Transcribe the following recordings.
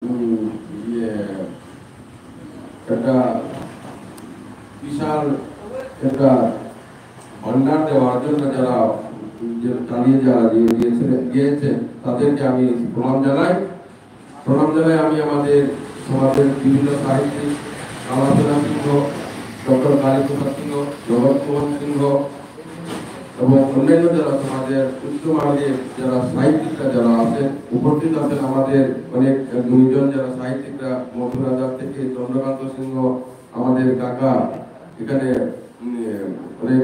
ইয়ে একটা বিশাল একটা ভান্ডার দেওয়ার জন্য যারা চালিয়ে যারা দিয়েছে তাদেরকে আমি প্রণাম জানাই। আমি আমাদের সমাজের বিভিন্ন সাহিত্যিক আলোচনা সিংহ, ডক্টর কালীপ্রসাদ সিংহ, জগৎ মোহন সিংহ এবং অন্যান্য যারা সমাজের উচ্চমানের যারা সাহিত্যিকরা যারা আছেন উপস্থিত আছেন, আমাদের অনেক গুণীজন যারা সাহিত্যিকরা মথুরাজার থেকে চন্দ্রকান্ত সিংহ আমাদের কাকা, এখানে অনেক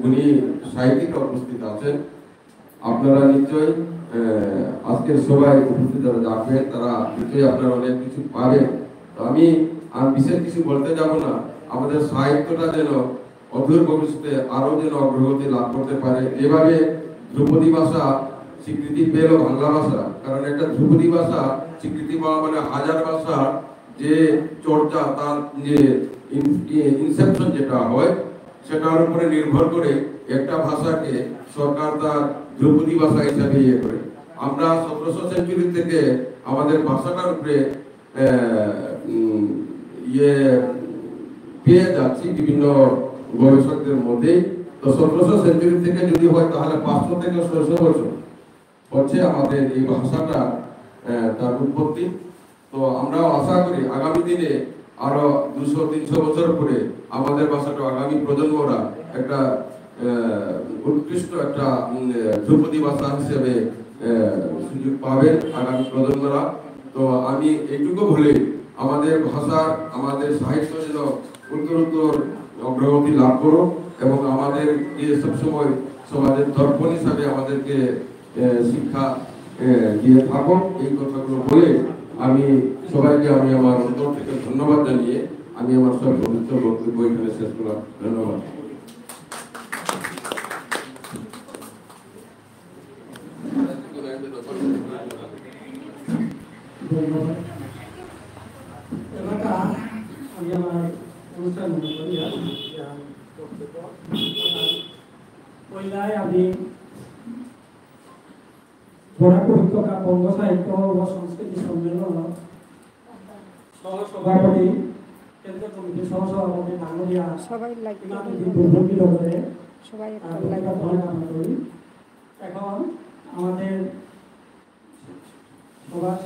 গুণী সাহিত্যিকরা উপস্থিত আছেন। আপনারা নিশ্চয়ই আজকের সবাই উপস্থিত যারা যাবেন তারা নিশ্চয়ই আপনারা অনেক কিছু পাবেন। তো আমি বিশেষ কিছু বলতে যাব না। আমাদের সাহিত্যটা যেন অদূর ভবিষ্যতে আরো যেন অগ্রগতি লাভ করতে পারে। এভাবে ধ্রুপদী ভাষা স্বীকৃতি পেল বাংলা ভাষা, কারণ একটা ধ্রুপদী ভাষা স্বীকৃতি পাওয়া মানে হাজার ভাষা যে চর্চা তার যে ইনসেপশন যেটা হয় সেটার উপরে নির্ভর করে একটা ভাষাকে সরকার তার ধ্রুপদী ভাষা হিসাবে ইয়ে করে। আমরা 1700 সেঞ্চুরি থেকে আমাদের ভাষাটার উপরে ইয়ে পেয়ে যাচ্ছি বিভিন্ন গবেষকদের মধ্যে। তো 1700 সেঞ্চুরি থেকে যদি হয় তাহলে 500 থেকে 600 বছর হচ্ছে আমাদের এই ভাষাটা তার উৎপত্তি। তো আমরা আশা করি আগামী দিনে আরো 200-300 বছর পরে আমাদের ভাষাটা আগামী প্রজন্মরা একটা উৎকৃষ্ট একটা ধ্রুপদী ভাষা হিসেবে সুযোগ পাবেন আগামী প্রজন্মরা। তো আমি এইটুকু বলে আমাদের ভাষা আমাদের সাহিত্য যেন উত্তরোত্তর অগ্রগতি লাভ করো এবং আমাদের সবসময় সমাজের দর্পণ হিসাবে আমাদেরকে শিক্ষা দিয়ে থাকো। এই কথাগুলো বলে আমি সবাইকে আমি আমার অন্তর থেকে ধন্যবাদ জানিয়ে আমি আমার সব পবিত্র বক্তব্য এখানে শেষ করলাম। ধন্যবাদ। আমি আমার অনুষ্ঠান মনে করি পয়লায় আমি বরাক উপত্যকা বঙ্গ সাহিত্য ও সংস্কৃতি সম্মেলন সহসভাপতি কেন্দ্রীয় কমিটির সহসভাপতি বাংলিয়া সবাই সবাই এখন আমাদের সবার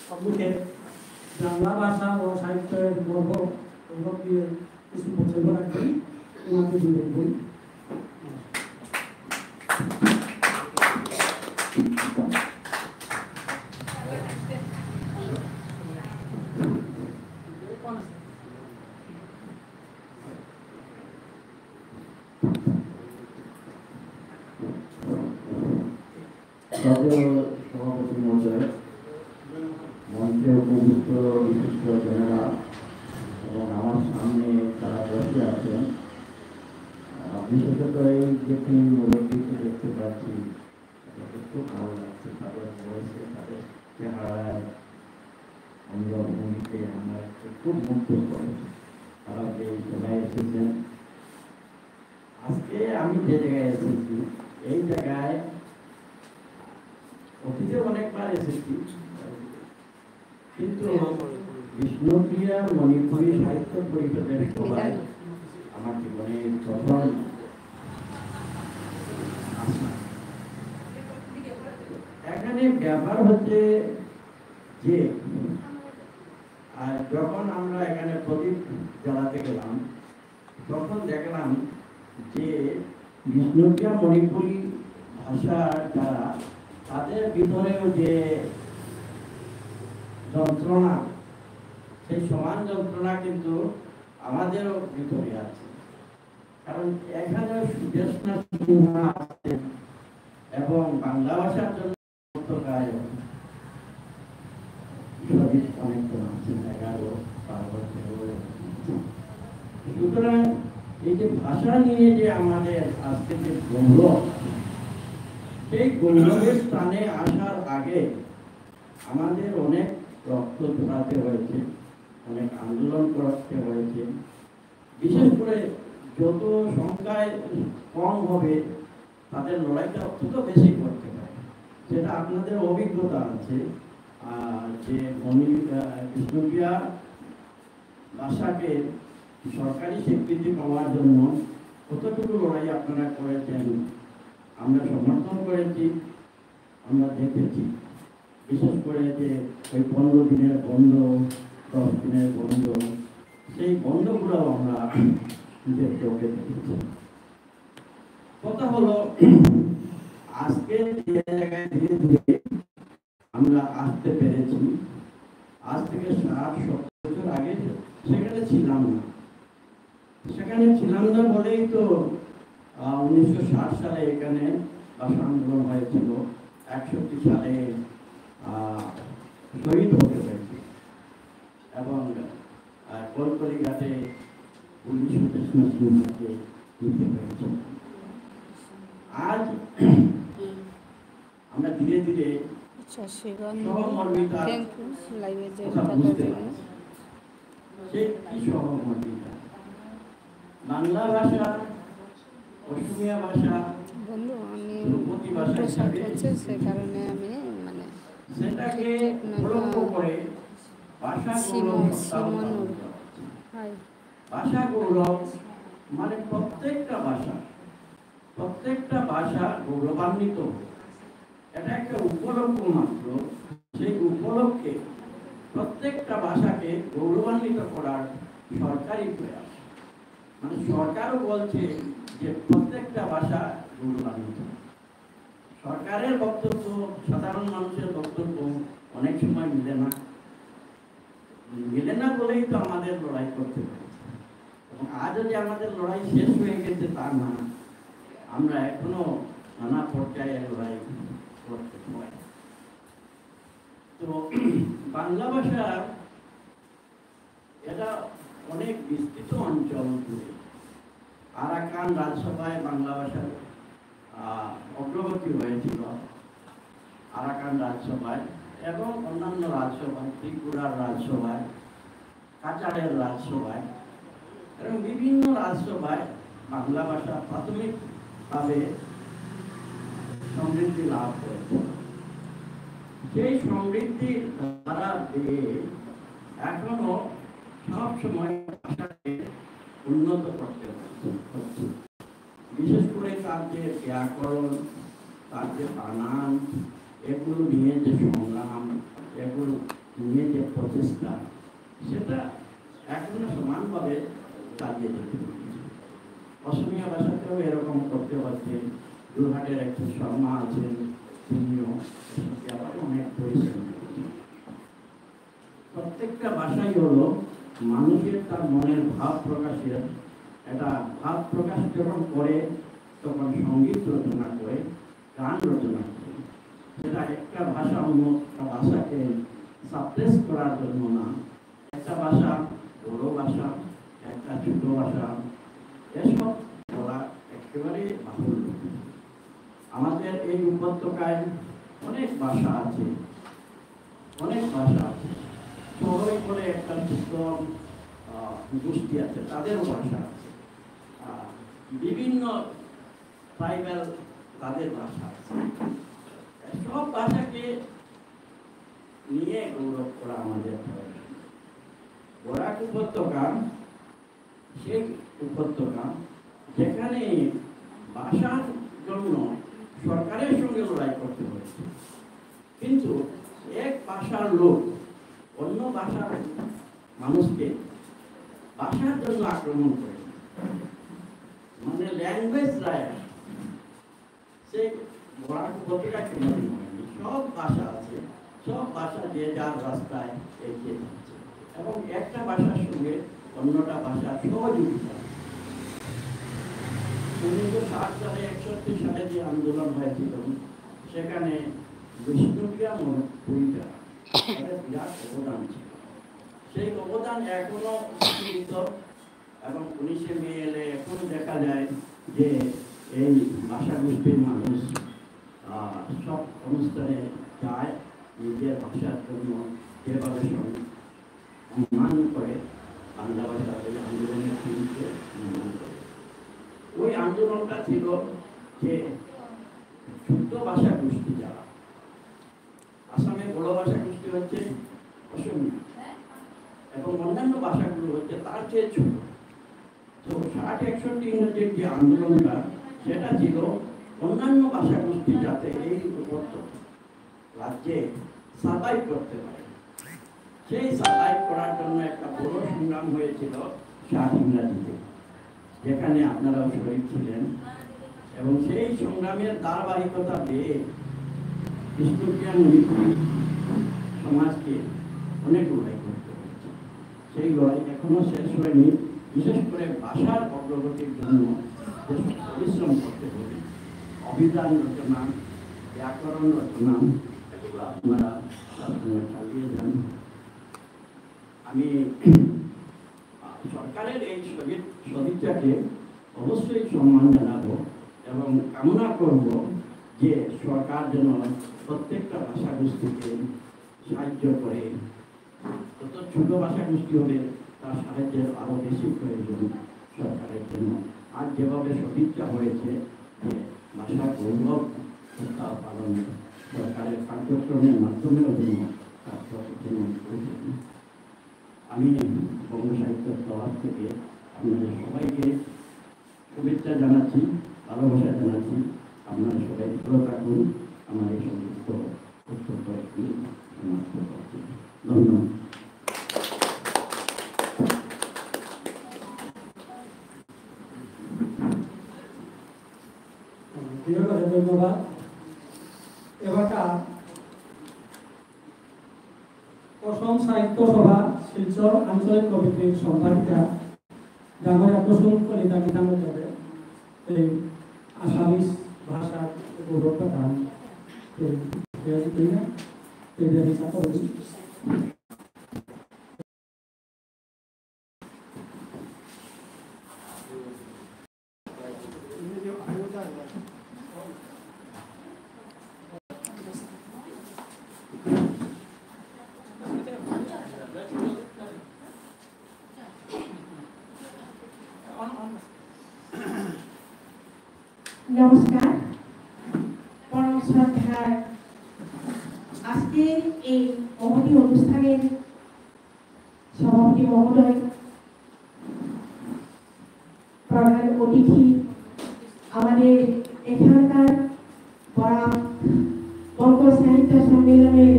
সম্মুখে বাংলা ভাষা ও সাহিত্যের গর্ব দিয়ে কিছু বক্তব্য রাখবেন। ওনাকে দিয়ে বই সভাপতি মহোদয়, মঞ্চে উপযুক্ত বিশিষ্ট জনেরা এবং আমার সামনে তারা বসে আছেন, বিশেষত এই যে তিন মুরব্বীকে দেখতে পাচ্ছি খুব ভালো লাগছে। তাদের বয়সে তাদের চেহারায় অঙ্গভঙ্গিতে আমার খুব মুগ্ধ করে। তারা যে জায়গায় এসেছেন, আজকে আমি যে জায়গায় এসেছি এই জায়গায় অতীতে অনেকবার এসেছি, কিন্তু বিষ্ণুপ্রিয়া মণিপুরী সাহিত্য পরিষদের সভায় আমার জীবনে প্রথম এখানে ব্যাপার হচ্ছে যে যখন আমরা এখানে প্রদীপ জ্বালাতে গেলাম তখন দেখলাম যে বিষ্ণুপ্রিয়া মণিপুরী ভাষা যারা তাদের ভিতরেও যে যন্ত্রণা, সেই সমান যন্ত্রণা কিন্তু আমাদেরও ভিতরে আছে। কারণ এখানে সুদেশনা সিনহা আছে এবং বাংলা ভাষার জন্য অনেকজন আছেন, 11-12 বছর। সুতরাং এই যে ভাষা নিয়ে যে আমাদের আজকে যে গৌরব, সেই গৌরবের স্থানে আসার আগে আমাদের অনেক রক্ত ঝরাতে হয়েছে, অনেক আন্দোলন করতে হয়েছে। বিশেষ করে যত সংখ্যায় কম হবে তাদের লড়াইটা অত্যন্ত বেশি করতে পারে, সেটা আপনাদের অভিজ্ঞতা আছে। যে কৃষ্ণপ্রিয়া ভাষাকে সরকারি স্বীকৃতি পাওয়ার জন্য কতটুকু লড়াই আপনারা করেছেন, আমরা সমর্থন করেছি, আমরা দেখেছি। বিশেষ করে যে ওই 15 দিনের বন্ধ, 10 দিনের বন্ধ, সেই বন্ধগুলো আমরা নিজের চোখে দেখেছি। কথা হলো, আজকে যে জায়গায় ধীরে ধীরে আমরা আসতে পেরেছি, আজ থেকে 60-70 বছর আগে সেখানে ছিলাম না। সেখানে ছিলাম না বলেই তো 1960 সালে এখানে ভাষা আন্দোলন হয়েছিল, 61 সালে শহীদ হতে হয়েছে এবং কলকলি ঘাটে 19 নিতে হয়েছে। আজ আমরা ধীরে ধীরে সহমর্মিতা বুঝতে পারছি। সেই কি সহমর্মিতা? বাংলা ভাষা, অসমীয়া ভাষা, বন্ধু আমি ধ্রুপদী ভাষা হিসাবে সে কারণে আমি মানে সেটাকে অবলম্ব করে ভাষা গৌরব সপ্তাহ হাই ভাষা গৌরব মানে প্রত্যেকটা ভাষা গৌরবান্বিত। এটা একটা উপলক্ষ মাত্র। সেই উপলক্ষে প্রত্যেকটা ভাষাকে গৌরবান্বিত করার সরকারি প্রয়াস, মানে সরকারও বলছে যে প্রত্যেকটা ভাষা গৌরবান্বিত। সরকারের বক্তব্য, সাধারণ মানুষের বক্তব্য অনেক সময় মিলে না বলেই তো আমাদের লড়াই করতে হবে। এবং আজ যদি আমাদের লড়াই শেষ হয়ে গেছে তা না, আমরা এখনো নানা পর্যায়ে লড়াই করতে হয়। তো বাংলা ভাষা এটা অনেক বিস্তৃত অঞ্চল জুড়ে। আরাকান রাজসভায় বাংলা ভাষার অগ্রগতি হয়েছিল, আরাকান রাজসভায় এবং অন্যান্য রাজসভায়, ত্রিপুরার রাজসভায়, কাছাড়ের রাজসভায় এবং বিভিন্ন রাজসভায় বাংলা ভাষা প্রাথমিকভাবে সমৃদ্ধি লাভ করেছে। সেই সমৃদ্ধির ধারা দিয়ে এখনো সব সময় ভাষাকে উন্নত করতে হচ্ছে। বিশেষ করে তার যে ব্যাকরণ, তার যে বানান, এগুলো নিয়ে যে সংগ্রাম, এগুলো নিয়ে যে প্রচেষ্টা, সেটা এখনো সমানভাবে চালিয়ে যেতে হবে। অসমীয়া ভাষাতেও এরকম করতে হচ্ছে। যোরহাটের একজন শর্মা আছেন, তিনিও অনেক পরিশ্রম করছেন। প্রত্যেকটা ভাষাই হলো মানুষের তার মনের ভাব প্রকাশের একটা ভাব প্রকাশ যখন করে তখন সঙ্গীত রচনা করে, গান রচনা করে। সেটা একটা ভাষা অন্য একটা ভাষাকে সাপ্রেস করার জন্য না। একটা ভাষা বড় ভাষা, একটা ছোট ভাষা, এসব বলা একেবারে বাহুল্য। আমাদের এই উপত্যকায় অনেক ভাষা আছে, শহরে বলে একটা ছোট গোষ্ঠী আছে, তাদেরও ভাষা আছে। বিভিন্ন ট্রাইবাল, তাদের ভাষা আছে। সব ভাষাকে নিয়ে গৌরব করা আমাদের প্রয়োজন। বরাক উপত্যকা সেই উপত্যকা যেখানে ভাষার জন্য সরকারের সঙ্গে লড়াই করতে হয়েছে, কিন্তু এক ভাষার লোক অন্য ভাষার মানুষকে ভাষার জন্য আক্রমণ করে, মানে ল্যাঙ্গুয়েজ রাইট। সেই বরাক উপত্যকা কেমন হয়নি, সব ভাষা আছে, সব ভাষা যে যার রাস্তায় এগিয়ে যাচ্ছে এবং একটা ভাষার সঙ্গে অন্যটা ভাষার সহযোগিতা। 1960 সালে 61 সালে যে আন্দোলন হয়েছিল, সেখানে বিষ্ণুপ্রিয়া মনোপুরিতা বিরাট অবদান ছিল। সেই অবদান এখনো স্বীকৃত এবং 19 মে এলে এখনো দেখা যায় যে এই ভাষা গোষ্ঠীর মানুষ সব অনুষ্ঠানে যায়, নিজের ভাষার জন্য যেভাবে সম্মান করে বাংলা ভাষা আন্দোলনের দিনকে সম্মান করে। ওই আন্দোলনটা ছিল যে শুদ্ধ ভাষা গোষ্ঠী যারা, আসামে বড় ভাষা গোষ্ঠী হচ্ছে অসমীয়া এবং অন্যান্য ভাষাগুলো হচ্ছে তার চেয়ে ছোট। তো 60-61 ইংরেজির যে আন্দোলনটা সেটা ছিল অন্যান্য ভাষাগোষ্ঠী যাতে এই উপযুক্ত রাজ্যে সার্ভাইভ করতে পারে, সেই সার্ভাইভ করার জন্য একটা বড় সংগ্রাম হয়েছিল 60 ইংরাজিতে, যেখানে আপনারাও শহীদ ছিলেন। এবং সেই সংগ্রামের ধারাবাহিকতা পেয়ে বিষ্ণুপ্রিয়া মণিপুরী সমাজকে অনেক লড়াই করতে হয়েছে। সেই লড়াই এখনো শেষ হয়নি। বিশেষ করে ভাষার অগ্রগতির জন্য পরিশ্রম করতে হবে। অভিধান রচনা, ব্যাকরণ রচনা, এগুলো আপনারা চালিয়ে যান। আমি সরকারের এই সদিচ্ছাকে অবশ্যই সম্মান জানাবো এবং কামনা করব যে সরকার যেন প্রত্যেকটা ভাষাগোষ্ঠীকে সাহায্য করে। যত ছোট ভাষাগোষ্ঠী হবে তার সাহায্যের আরো বেশি প্রয়োজন সরকারের জন্য। আর যেভাবে সদিচ্ছা হয়েছে যে ভাষা গৌরব সপ্তাহ পালন সরকারের কার্যক্রমের মাধ্যমেও জন্য আমি বঙ্গ সাহিত্য সভা থেকে আপনাদের সবাইকে শুভেচ্ছা জানাচ্ছি, ভালোবাসা জানাচ্ছি। আপনারা সবাই ভালো থাকুন। আমার এই সমস্ত বক্তব্য সমাপ্ত করছি। ধন্যবাদ। ধন্যবাদ। এবারটা অসম সাহিত্য সভা শিলচর আঞ্চলিক কমিটির সম্পাদিকা ডাঙৰীয়া কুসুম কলিতা গীতাঞ্জলি এই আসামিজ ভাষার গৌরব গান নমস্কার। পরম শ্রদ্ধার আজকের এই মহতী অনুষ্ঠানের সভাপতি মহোদয়, প্রধান অতিথি, আমাদের এখানকার বঙ্গ সাহিত্য সম্মেলনের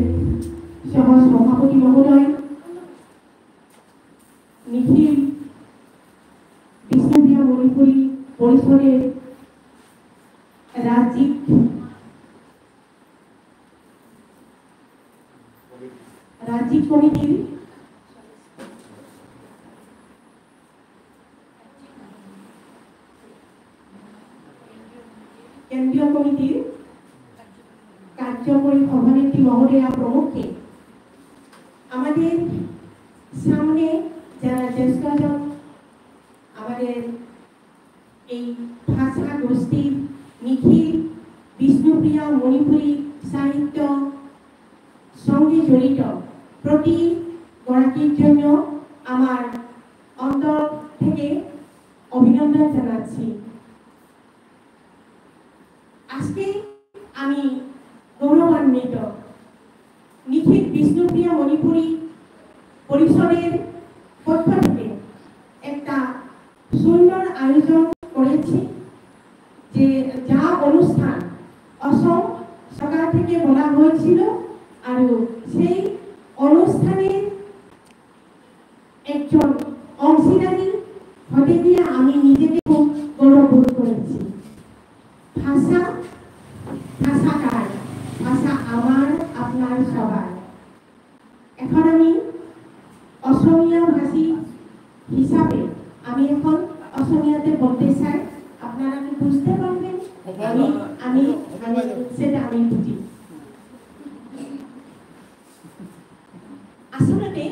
সহ সভাপতি মহোদয়, নিখিল বিষ্ণুপ্রিয়া মণিপুরী পরিষদের রাজ্যিক কমিটির কেন্দ্রীয় কমিটির কার্যকরী সভানেত্রী মহোদয়া প্রমুখে আমাদের সামনে যারা জ্যেষ্ঠজন আমাদের এই ভাষা গোষ্ঠীর নিখিল বিষ্ণুপ্রিয়া মণিপুরী সাহিত্য সঙ্গে জড়িত প্রতি গৰাকীৰ জন্য আমার অন্তর থেকে অভিনন্দন জানাচ্ছি। আজকে আমি গৌরবান্বিত নিখিল বিষ্ণুপ্রিয়া মণিপুরী পরিষদের পক্ষ থেকে একটা সুন্দর আয়োজন করেছি, যে যা অনুষ্ঠান অসম সরকার থেকে বলা হয়েছিল, আর সেই অনুষ্ঠানের একজন অংশীদারী হতে গিয়ে আমি নিজেকে খুব গৌরববোধ করেছি। ভাষা ভাষাকার, ভাষা আমার আপনার সবার। এখন আমি অসমীয়া ভাষী হিসাবে আমি এখন অসমীয়াতে বলতে চাই। আপনারা কি বুঝতে পারবেন? আমি সেটা আমি বুঝি। আসলে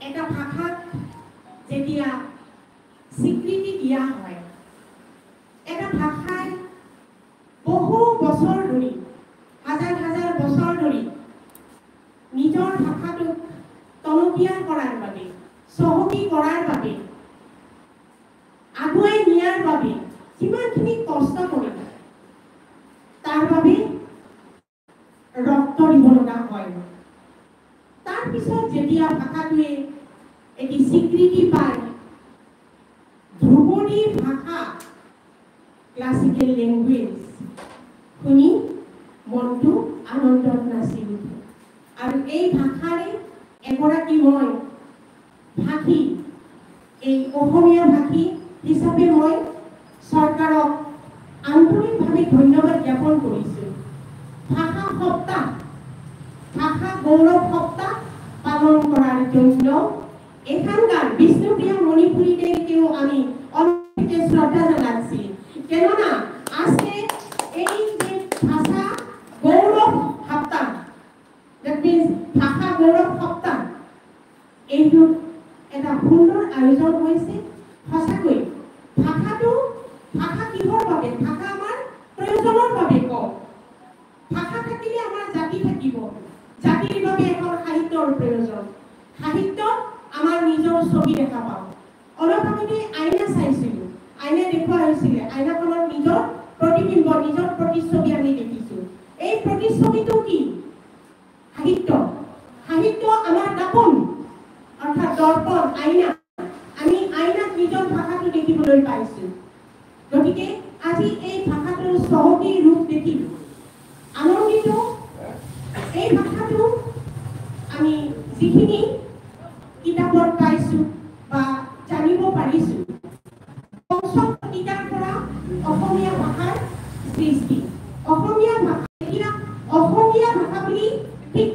এটা ভাষাক যেতিয়া স্বীকৃতি দিয়া হয়, এটা ভাষায় বহু বছর ধরে, হাজার হাজার বছর ধরে নিজৰ ভাষাটোক টনকিয়াল কৰাৰ বাবে, চহকী কৰাৰ বাবে, আগুৱাই নিয়াৰ বাবে যিমানখিনি কষ্ট কৰে, তাৰ বাবে ৰক্ত দিব লগা হয়। পিছত যেতিয়া ভাষাটোৱে এটি স্বীকৃতি পায়, ধ্ৰুপদী ভাষা ক্লাছিকেল লেংগুৱেজ শুনি মনটো আনন্দত নাচি উঠে। আৰু এই ভাষাৰে এগৰাকী মই ভাষী, এই অসমীয়া ভাষী হিচাপে মই চৰকাৰক আন্তৰিকভাৱে ধন্যবাদ জ্ঞাপন কৰিছোঁ। ভাষা সপ্তাহ, ভাষা গৌৰৱ সপ্তাহ পালন কৰাৰ জন্য এখানকার বিষ্ণুপ্রিয়া মণিপুরীদেরকেও আমি অনেক শ্রদ্ধা জানাচ্ছি। কেননা আজকে এই যে ভাষা গৌরব সপ্তাহ, দ্যাট মিনস ভাষা গৌরব সপ্তাহ, এইটো এটা সুন্দৰ আয়োজন হৈছে। সঁচাকৈ ভাষা কিহৰ বাবে? ভাষা আমাৰ প্ৰয়োজনৰ বাবে কওঁ। ভাষা থাকিলে আমাৰ জাতি থাকিব। জাতিৰ বাবে এখন সাহিত্যৰ প্ৰয়োজন। সাহিত্যত আমাৰ নিজৰ ছবি দেখা পাওঁ। অলপ আগতে আইনা চাইছিলোঁ, আইনা দেখুওৱা হৈছিলে, আইনাখনত নিজৰ প্ৰতিবিম্ব, নিজৰ প্ৰতিচ্ছবি আমি দেখিছোঁ। এই প্ৰতিচ্ছবিটো কি? সাহিত্য। সাহিত্য আমাৰ দাপোন, অৰ্থাৎ দৰ্পণ, আইনা। আমি আইনাত নিজৰ ভাষাটো দেখিবলৈ পাইছোঁ। গতিকে আজি এই ভাষাটোৰ চহকী ৰূপ দেখি আনন্দিত। এই ভাষাটো আমি যিখিনি কিতাপত পাইছোঁ বা জানিব পাৰিছোঁ, পঞ্চম শতিকাৰ পৰা অসমীয়া ভাষাৰ সৃষ্টি। অসমীয়া ভাষা এতিয়া অসমীয়া ভাষা বুলি ঠিক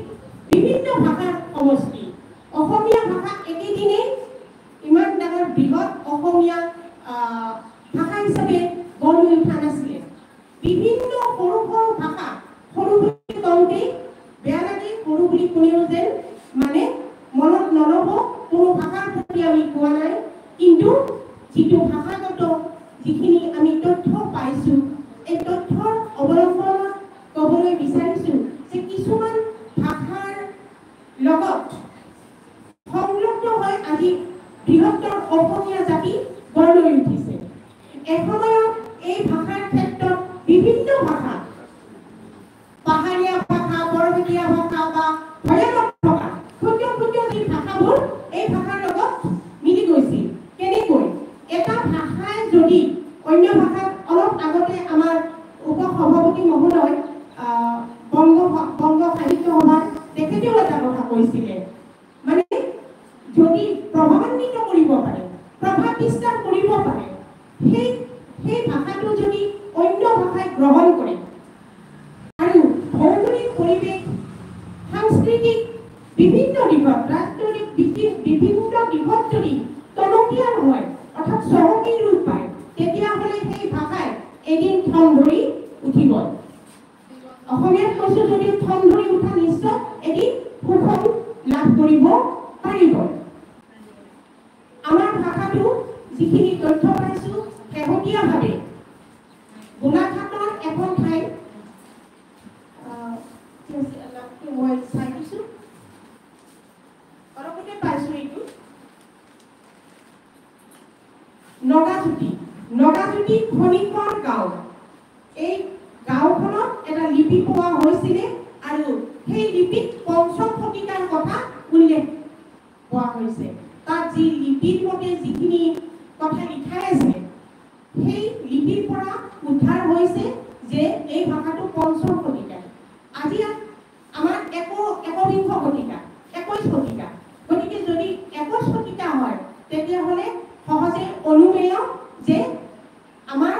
বিভিন্ন ভাষাৰ সমষ্টি। অসমীয়া ভাষা একেদিনে ইমান ডাঙৰ বৃহৎ অসমীয়া ভাষা হিচাপে গঢ় লৈ উঠা নাছিলে। বিভিন্ন সৰু সৰু ভাষা, সৰু বুলি কওঁতেই বেয়া লাগে, সৰু বুলি কোনেও যেন মানে মনত নল'ব, কোনো ভাষাৰ প্ৰতি আমি কোৱা নাই। কিন্তু যিটো ভাষাগত যিখিনি আমি তথ্য পাইছোঁ, এই তথ্যৰ অৱলম্বনত ক'বলৈ বিচাৰিছোঁ যে কিছুমান ভাষাৰ লগত সংলগ্ন হৈ আজি বৃহত্তৰ অসমীয়া জাতি গঢ় লৈ উঠিছে। এসময়ত এই ভাষাৰ ক্ষেত্ৰত বিভিন্ন ভাষা, পাহাৰীয়া ভাষা, পৰ্বতীয়া ভাষা বা ভৈয়ামত থকা ক্ষুদ্ৰ ক্ষুদ্ৰ যি ভাষাবোৰ এই ভাষাৰ লগত মিলি গৈছিল। কেনেকৈ? এটা ভাষাই যদি অন্য ভাষাত, অলপ আগতে আমাৰ উপ সভাপতি মহোদয় বংগ সাহিত্য সভাৰ তেখেতেও এটা কথা কৈছিলে, মানে যদি প্ৰভাৱান্বিত কৰিব পাৰে, প্ৰভাৱ বিস্তাৰ কৰিব পাৰে, সেই ভাষাটো যদি অন্য ভাষাই গ্ৰহণ কৰে আৰু ভৌগোলিক পৰিৱেশ, সাংস্কৃতিক বিভিন্ন দিশত, ৰাজনৈতিক বিভিন্ন দিশত যদি টনকীয়া নহয়, অৰ্থাৎ চহকী ৰূপ পায়, তেতিয়াহ'লে সেই ভাষাই এদিন ঠন ধৰি উঠিব। অসমীয়াত কৈছোঁ যদিও ঠন ধৰি উঠা নিশ্চয় এদিন সুফল লাভ কৰিব পাৰিব। আমাৰ ভাষাটো যিখিনি তথ্য পাইছোঁ, শেহতীয়াভাৱে গোলাঘাটৰ এখন ঠাইত মই চাই দিছোঁ, অলপতে পাইছোঁ এইটো নগাজুতি খনিকৰ গাঁও। এই গাঁওখনত এটা লিপি পোৱা হৈছিলে আৰু সেই লিপিত পঞ্চম শতিকাৰ কথা উল্লেখ পোৱা হৈছে। তাত যি লিপিৰ মতে যিখিনি কথা লিখা আছে, সেই লিপিৰ পৰা উদ্ধাৰ হৈছে যে এই ভাষাটো পঞ্চম শতিকাৰ। আজি আমাৰ একবিংশ শতিকা, 21 শতিকা। গতিকে যদি 21 শতিকা হয়, তেতিয়াহ'লে সহজে অনুমেয় যে আমাৰ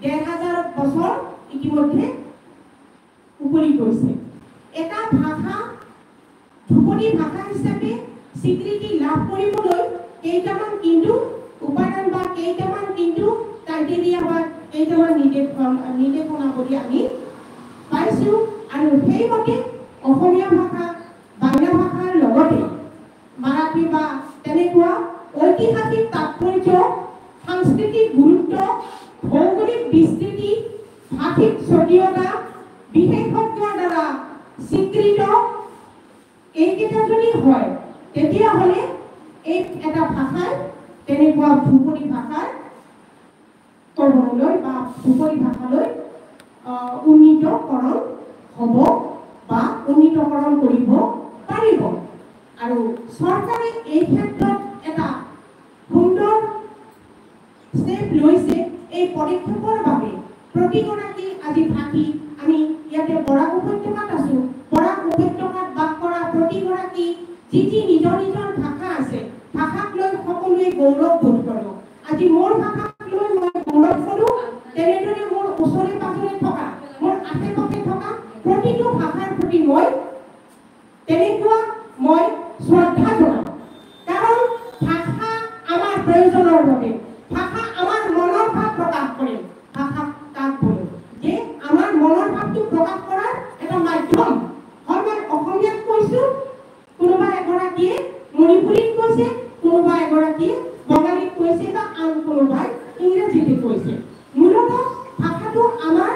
১,৫০০ বছৰ ইতিমধ্যে উকলি গৈছে। এটা ভাষা ধ্ৰুপদী ভাষা হিচাপে স্বীকৃতি লাভ কৰিবলৈ কেইটামান কিন্তু উপাদান বা কেইটামান কিন্তু ক্ৰাইটেৰিয়া বা কেইটামান নিৰ্দেশনাৱলী আমি পাইছোঁ। আৰু সেইমতে অসমীয়া ভাষা, বাংলা ভাষাৰ লগতে মাৰাঠী বা তেনেকুৱা ঐতিহাসিক তাৎপৰ্য, সাংস্কৃতিক গুৰুত্ব, ভৌগোলিক বিস্তৃতি, ভাষিক স্বকীয়তা, বিশেষজ্ঞৰ দ্বাৰা স্বীকৃত, এইকেইটা যদি হয়, তেতিয়াহ'লে এই এটা ভাষাৰ তেনেকুৱা ধ্ৰুপদী ভাষাৰ কৰ্মলৈ বা ধ্ৰুপদী ভাষালৈ উন্নীতকৰণ হ'ব বা উন্নীতকৰণ কৰিব পাৰিব। আৰু চৰকাৰে এই ক্ষেত্ৰত এটা সুন্দৰ ষ্টেপ লৈছে। এই পদক্ষেপৰ বাবে প্ৰতিগৰাকী আজি ভাষী আমি ইয়াতে বৰাক উপত্যকাত আছো, বৰাক উপত্যকাত বাস কৰা প্ৰতিগৰাকী যি নিজৰ নিজৰ ভাষা আছে, ভাষাক লৈ সকলোৱে গৌৰৱ বোধ কৰে। আজি মোৰ ভাষাক লৈ মই গৌৰৱ কৰোঁ, তেনেদৰে মোৰ ওচৰে পাজৰে থকা, মোৰ আশে পাশে থকা প্ৰতিটো ভাষাৰ প্ৰতি মই তেনেকুৱা মই শ্ৰদ্ধা জনাওঁ। কাৰণ ভাষা আমাৰ প্ৰয়োজনৰ বাবে, ভাষা আমাৰ মনৰ ভাৱ প্ৰকাশ কৰে। ভাষা কাক বোলে যে আমাৰ মনৰ ভাৱটো প্ৰকাশ কৰাৰ এটা মাধ্যম। হয়, মই অসমীয়াত কৈছোঁ, কোনোবা এগৰাকীয়ে মণিপুৰীত কৈছে, কোনোবা এগৰাকীয়ে বঙালীত কৈছে বা আন কোনোবাই ইংৰাজীতে কৈছে। মূলতঃ ভাষাটো আমাৰ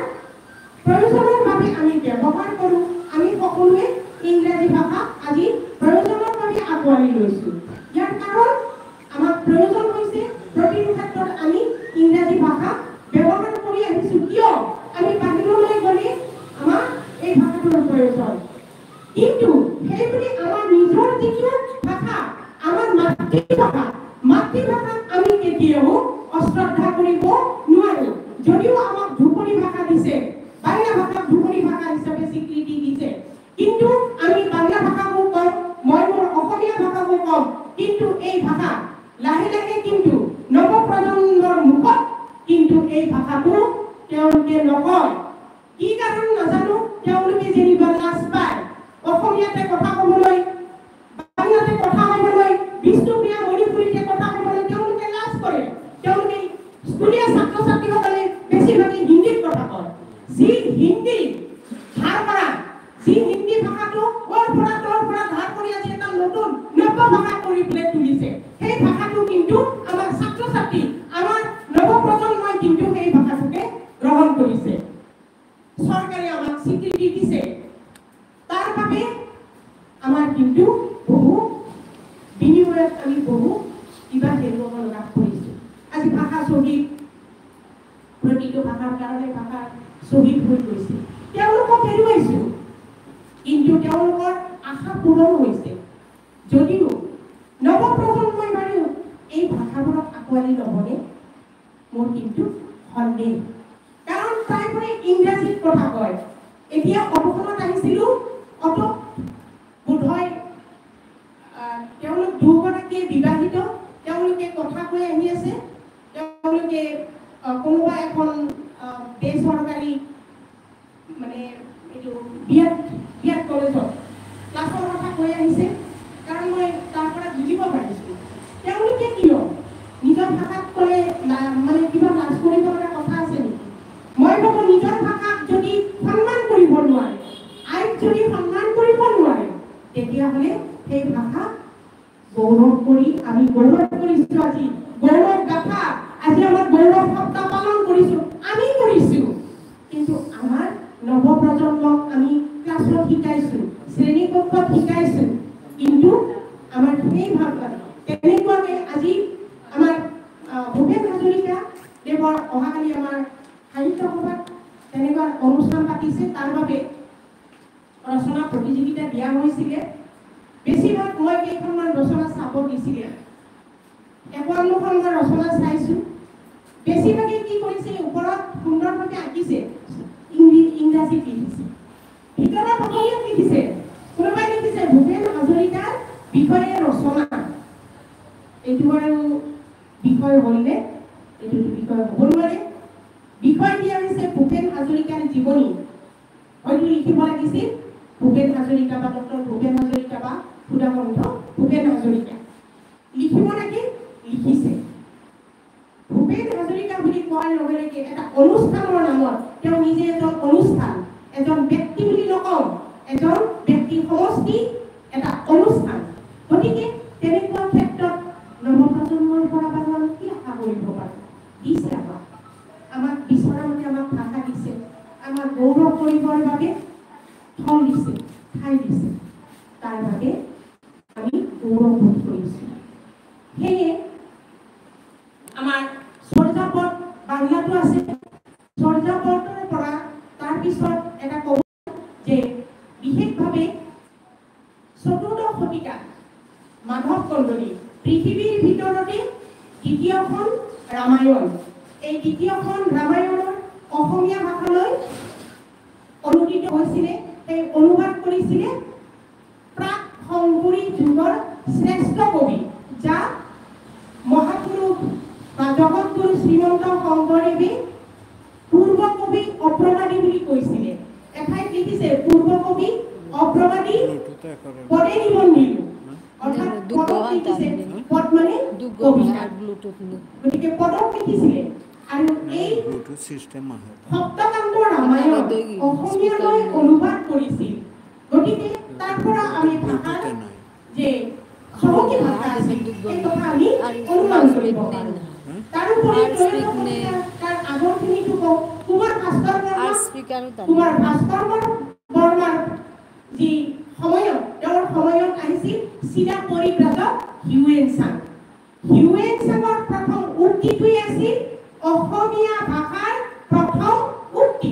প্ৰয়োজনৰ বাবে আমি ব্যৱহাৰ কৰোঁ। আমি সকলোৱে ইংৰাজী ভাষা আজি প্ৰয়োজনৰ বাবে আঁকোৱালি লৈছোঁ। ইয়াৰ কাৰণ আমাক প্ৰয়োজন হৈছে প্ৰতিটো ক্ষেত্ৰত আমি ইংৰাজী ভাষা ব্যৱহাৰ কৰি আহিছোঁ। কিয়? আমি বাহিৰলৈ গ'লে আমাৰ এই ভাষাটোৰ প্ৰয়োজন। কিন্তু সেইবুলি আমাৰ নিজৰ যিটো ভাষা, আমাৰ মাতৃভাষাক আমি কেতিয়াও অশ্ৰদ্ধা কৰিব নোৱাৰোঁ। যদিও আমাক ধ্ৰুপদী ভাষা দিছে, বাংলা ভাষাক ধ্ৰুপদী ভাষা হিচাপে স্বীকৃতি দিছে, কিন্তু আমি বাংলা ভাষাকো কম, মই মোৰ অসমীয়া ভাষাকো কম। কিন্তু এই ভাষা লাহে লাহে কিন্তু নৱপ্ৰজন্মৰ মুখত কিন্তু এই ভাষাটো তেওঁলোকে নকয়। কি কাৰণ নাজানো, তেওঁলোকে যেনিবা লাজ পায় অসমীয়াতে কথা ক'বলৈ, বাংলাতে কথা ক'বলৈ, বিষ্ণুপ্ৰিয়া মণিপুৰীতে কথা ক'বলৈ তেওঁলোকে লাজ কৰে। তেওঁলোকে স্কুলীয়া ছাত্ৰ ছাত্ৰীসকলে বেছিভাগে হিন্দীত কথা কয়। যি হিন্দী ধাৰ কৰা, যি হিন্দী ভাষাটো ওৰ পৰা ধাৰ কৰি আজি এটা নতুন নৱ ভাষা কৰি পেলাই তুলিছে, সেই ভাষাটো কিন্তু আমাৰ ছাত্ৰ ছাত্ৰী, আমাৰ নৱপ্ৰজন্মই কিন্তু সেই ভাষাটোকে গ্ৰহণ কৰিছে। চৰকাৰে আমাক স্বীকৃতি দিছে, তাৰ বাবে আমাৰ কিন্তু বহু বিনিময়ত আমি বহু কিবা হেৰুৱাব লগা কৰিছোঁ। আজি ভাষা শ্বহীদ, প্ৰতিটো ভাষাৰ কাৰণে ভাষা শ্বহীদ হৈ গৈছে। তেওঁলোকক হেৰুৱাইছোঁ, কিন্তু তেওঁলোকৰ আশা পূৰণ হৈছে। যদিও নৱপ্ৰজন্মই বাৰু এই ভাষাবোৰক আঁকোৱালি ল'বনে, মোৰ কিন্তু সন্দেহ। কাৰণ প্ৰায়বোৰে ইংৰাজীত কথা কয়। এতিয়া অৱসৰত আহিছিলোঁ, অত বোধহয় তেওঁলোক দুগৰাকীয়ে বিবাহিত, তেওঁলোকে কথা কৈ আহি আছে। তেওঁলোকে কোনোবা এখন বেচৰকাৰী মানে এইটো বিয়াত কলেজত ক্লাছৰ কথা কৈ আহিছে। কাৰণ মই তাৰ পৰা বুজিব পাৰিছোঁ তেওঁলোকে কিয় নিজৰ ভাষাত ক'লে মানে কিবা লাজ কৰিব লগা কথা আছে নেকি? মই ভাবোঁ নিজৰ ভাষাক যদি সন্মান কৰিব নোৱাৰে, আইক যদি সন্মান কৰিব নোৱাৰে, তেতিয়াহ'লে সেই ভাষা গৌৰৱ কৰি আমি গৌৰৱ কৰিছোঁ। আজি গৌৰৱ গাথা, আজি আমাৰ গৌৰৱ সপ্তাহ পালন কৰিছোঁ, আমি কৰিছোঁ। কিন্তু আমাৰ নৱপ্ৰজন্মক আমি ক্লাছত শিকাইছোঁ, শ্ৰেণীকক্ষত শিকাইছোঁ, কিন্তু আমাৰ সেই ভাষা তেনেকুৱাকে আজি আমাৰ ভূপেন হাজৰিকা দেৱৰ অহাকালি আমাৰ সাহিত্য সভাত তেনেকুৱা অনুষ্ঠান পাতিছে। তাৰ বাবে ৰচনা প্ৰতিযোগিতা দিয়া হৈছিলে। বেছিভাগ মই কেইখনমান ৰচনা চাব দিছিলে, 51খন মই ৰচনা চাইছোঁ। বেছিভাগে কি কৰিছে, ওপৰত সুন্দৰভাৱে আঁকিছে, ইংৰাজীত লিখিছে, ভিতৰত অসমীয়াত লিখিছে। কোনোবাই লিখিছে ভূপেন হাজৰিকাৰ বিষয়ে ৰচনা। এইটো আৰু বিষয় হ'লনে? এইটো বিষয় হ'ব নোৱাৰে। বিষয় দিয়া হৈছে ভূপেন হাজৰিকাৰ জীৱনী। হয়তো লিখিব লাগিছিল ভূপেন হাজৰিকা বা ডক্টৰ ভূপেন হাজৰিকা বা সুধাকণ্ঠ ভূপেন হাজৰিকা। লিখিব লাগে, লিখিছে। ভূপেন হাজৰিকা বুলি কোৱাৰ লগে লগে এটা অনুষ্ঠানৰ নামত তেওঁ নিজে এজন অনুষ্ঠান, এজন ব্যক্তি বুলি নকওঁ, এজন ব্যক্তি সমষ্টি, এটা অনুষ্ঠান। গতিকে তেনেকুৱা ক্ষেত্ৰত নৱপ্ৰজন্মৰ পৰা বাৰু আমি কি আশা কৰিব পাৰোঁ? দিছে আমাক বিচৰা মতে আমাক ভাষা দিছে, আমাক গৌৰৱ কৰিবৰ বাবে থল দিছে, ঠাই দিছে। তাৰ বাবে আমি গৌৰৱ বোধ কৰিছোঁ। সেয়ে আমাৰ চৰ্যাপদ বাংলাটো আছে, চৰ্যাপদৰ পৰা তাৰপিছত এটা ক'ব যে বিশেষভাৱে 14 শতিকাত মাধৱ কন্দলী পৃথিৱীৰ ভিতৰতে দ্বিতীয়খন ৰামায়ণ। এই দ্বিতীয়খন ৰামায়ণৰ অসমীয়া ভাষালৈ অনুদিত হৈছিলে, এই অনুবাদ কৰিছিলে প্ৰাক শংকৰী যুগৰ শ্ৰেষ্ঠ কবি, যাক মহাপুৰুষ বা জগতগুৰু শ্ৰীমন্ত শংকৰদেৱে পূৰ্ব কবি অপ্ৰমাদী বুলি কৈছিলে। এঠাইত লিখিছে পূৰ্ব কবি অপ্ৰমাদী পদে নিবন্ধিলো, অৰ্থাৎ পদত লিখিছে, পদ মানে কবিতা, গতিকে পদত লিখিছিলে। আৰু এই সপ্তকাণ্ড ৰামায়ণ অসমীয়ালৈ অনুবাদ কৰিছিল। গতিকে তাৰ পৰা আমি ভাষাৰ যে চহকী ভাষা আছে সেই কথা আমি অনুমান কৰিব পাৰোঁ। তাৰোপৰি তাৰ আগৰখিনিতো কওঁ, কুমাৰ ভাস্কৰ বৰ্মাৰ যি সময়ত, তেওঁৰ সময়ত আহিছিল চিৰা পৰিব্ৰাজক হিউৱেন চাং। হিউৱেন চাঙৰ প্ৰথম উক্তিটোৱেই আছিল অসমীয়া ভাষাৰ প্ৰথম উক্তি,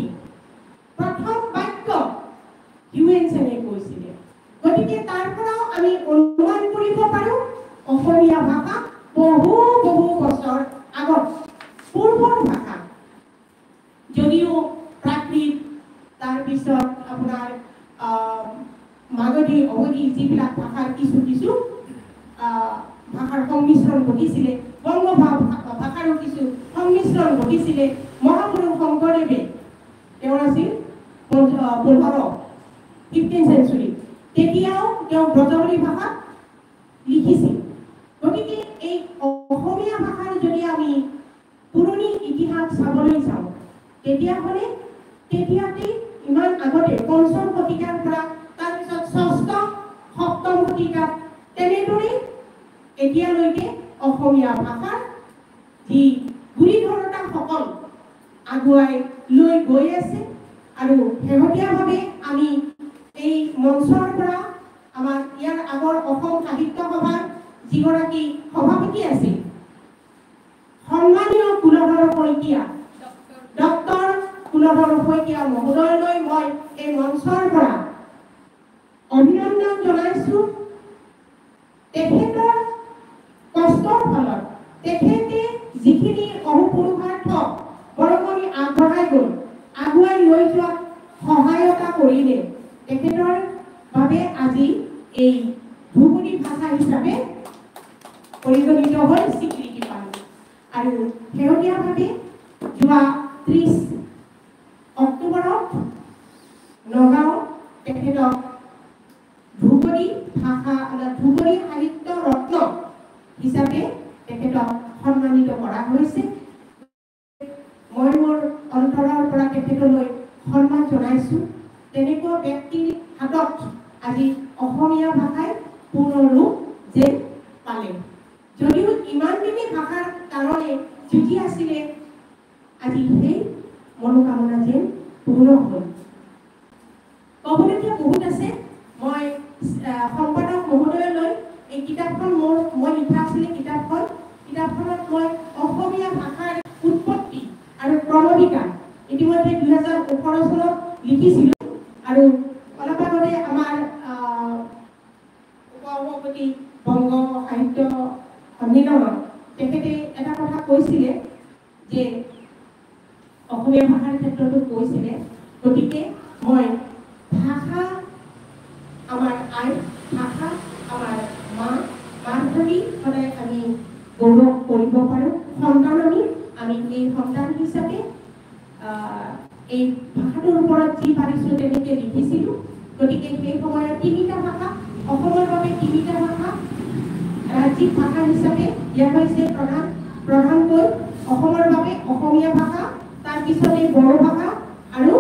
প্ৰথম বাক্য হিউৱেন চাঙে কৈছিলে। গতিকে তাৰ পৰাও আমি অনুমান কৰিব পাৰোঁ অসমীয়া ভাষা বহু বহু বছৰ আগত পূৰ্বৰ ভাষা। যদিও প্ৰাকৃত, তাৰপিছত আপোনাৰ মাগধী, অৱধী যিবিলাক ভাষাৰ কিছু কিছু ভাষাৰ সংমিশ্ৰণ ঘটিছিলে, বংগ ভাষাৰো কিছু সংমিশ্ৰণ ঘটিছিলে। মহাপুৰুষ শংকৰদেৱে, তেওঁ আছিল 15th century, তেতিয়াও তেওঁ ব্ৰজাৱলী ভাষাত লিখিছিল। গতিকে এই অসমীয়া ভাষাৰ যদি আমি পুৰণি ইতিহাস চাবলৈ যাওঁ, তেতিয়াহ'লে তেতিয়াতে ইমান আগতে 5ম শতিকাৰ পৰা তাৰপিছত 6ম 7ম শতিকাত তেনেদৰে এতিয়ালৈকে অসমীয়া ভাষাৰ যি গুৰিধৰোঁতাসকল আগুৱাই লৈ গৈ আছে। আৰু শেহতীয়াভাৱে আমি এই মঞ্চৰ পৰা আমাৰ ইয়াৰ আগৰ অসম সাহিত্য সভাৰ যিগৰাকী সভাপতি আছিল সন্মানীয় কুলধৰ শইকীয়া, ডক্টৰ কুলধৰ শইকীয়া মহোদয়লৈ মই এই মঞ্চৰ পৰা অভিনন্দন জনাইছোঁ। তেখেতৰ কষ্টৰ ফলত তেখেতে যিখিনি অহোপুৰুষাৰ্থ বৰঙণি আগবঢ়াই গ'ল, আগুৱাই লৈ যোৱাত সহায়তা কৰিলে, তেখেতৰ বাবে আজি এই ধ্ৰুপদী ভাষা হিচাপে পৰিগণিত হৈ স্বীকৃতি পালে। আৰু শেহতীয়াভাৱে যোৱা 30 অক্টোবৰত নগাঁও তেখেতক ধ্ৰুপদী ভাষা, ধ্ৰুপদী সাহিত্য ৰত্ন হিচাপে তেখেতক সন্মানিত কৰা হৈছে। মই মোৰ অন্তৰৰ পৰা তেখেতলৈ সন্মান জনাইছোঁ। তেনেকুৱা ব্যক্তিৰ হাতত আজি অসমীয়া ভাষাই পূৰ্ণ ৰূপ যেন পালে। যদিও ইমানখিনি ভাষাৰ কাৰণে যুঁজি আছিলে, আজি সেই মনোকামনা যেন পূৰ্ণ হ'ল। ক'বলগীয়া বহুত আছে। মই সম্পাদক মহোদয়লৈ এই কিতাপখন মই লিখা আছিলে, কিতাপখনত মই অসমীয়া ভাষাৰ উৎপত্তি আৰু ক্ৰমবিকাশ ইতিমধ্যে 2018 চনত লিখিছিলোঁ। আৰু অলপ আগতে আমাৰ উপসভাপতি বংগ সাহিত্য সন্মিলনত তেখেতে এটা কথা কৈছিলে যে অসমীয়া ভাষাৰ ক্ষেত্ৰতো কৈছিলে। গতিকে মই ভাষা আমাৰ আই, ভাষা আমাৰ মাৰ ধৰি সদায় আমি গৌৰৱ কৰিব পাৰোঁ। সন্তান আমি এই সন্তান হিচাপে এই ভাষাটোৰ ওপৰত যি পাৰিছোঁ তেনেকৈ লিখিছিলোঁ। গতিকে সেই সময়ত 3টা ভাষা, অসমৰ বাবে 3টা ভাষা ৰাজ্যিক ভাষা হিচাপে দিয়া হৈছে। প্ৰধানকৈ অসমৰ বাবে অসমীয়া ভাষা, তাৰপিছতে বড়ো ভাষা আৰু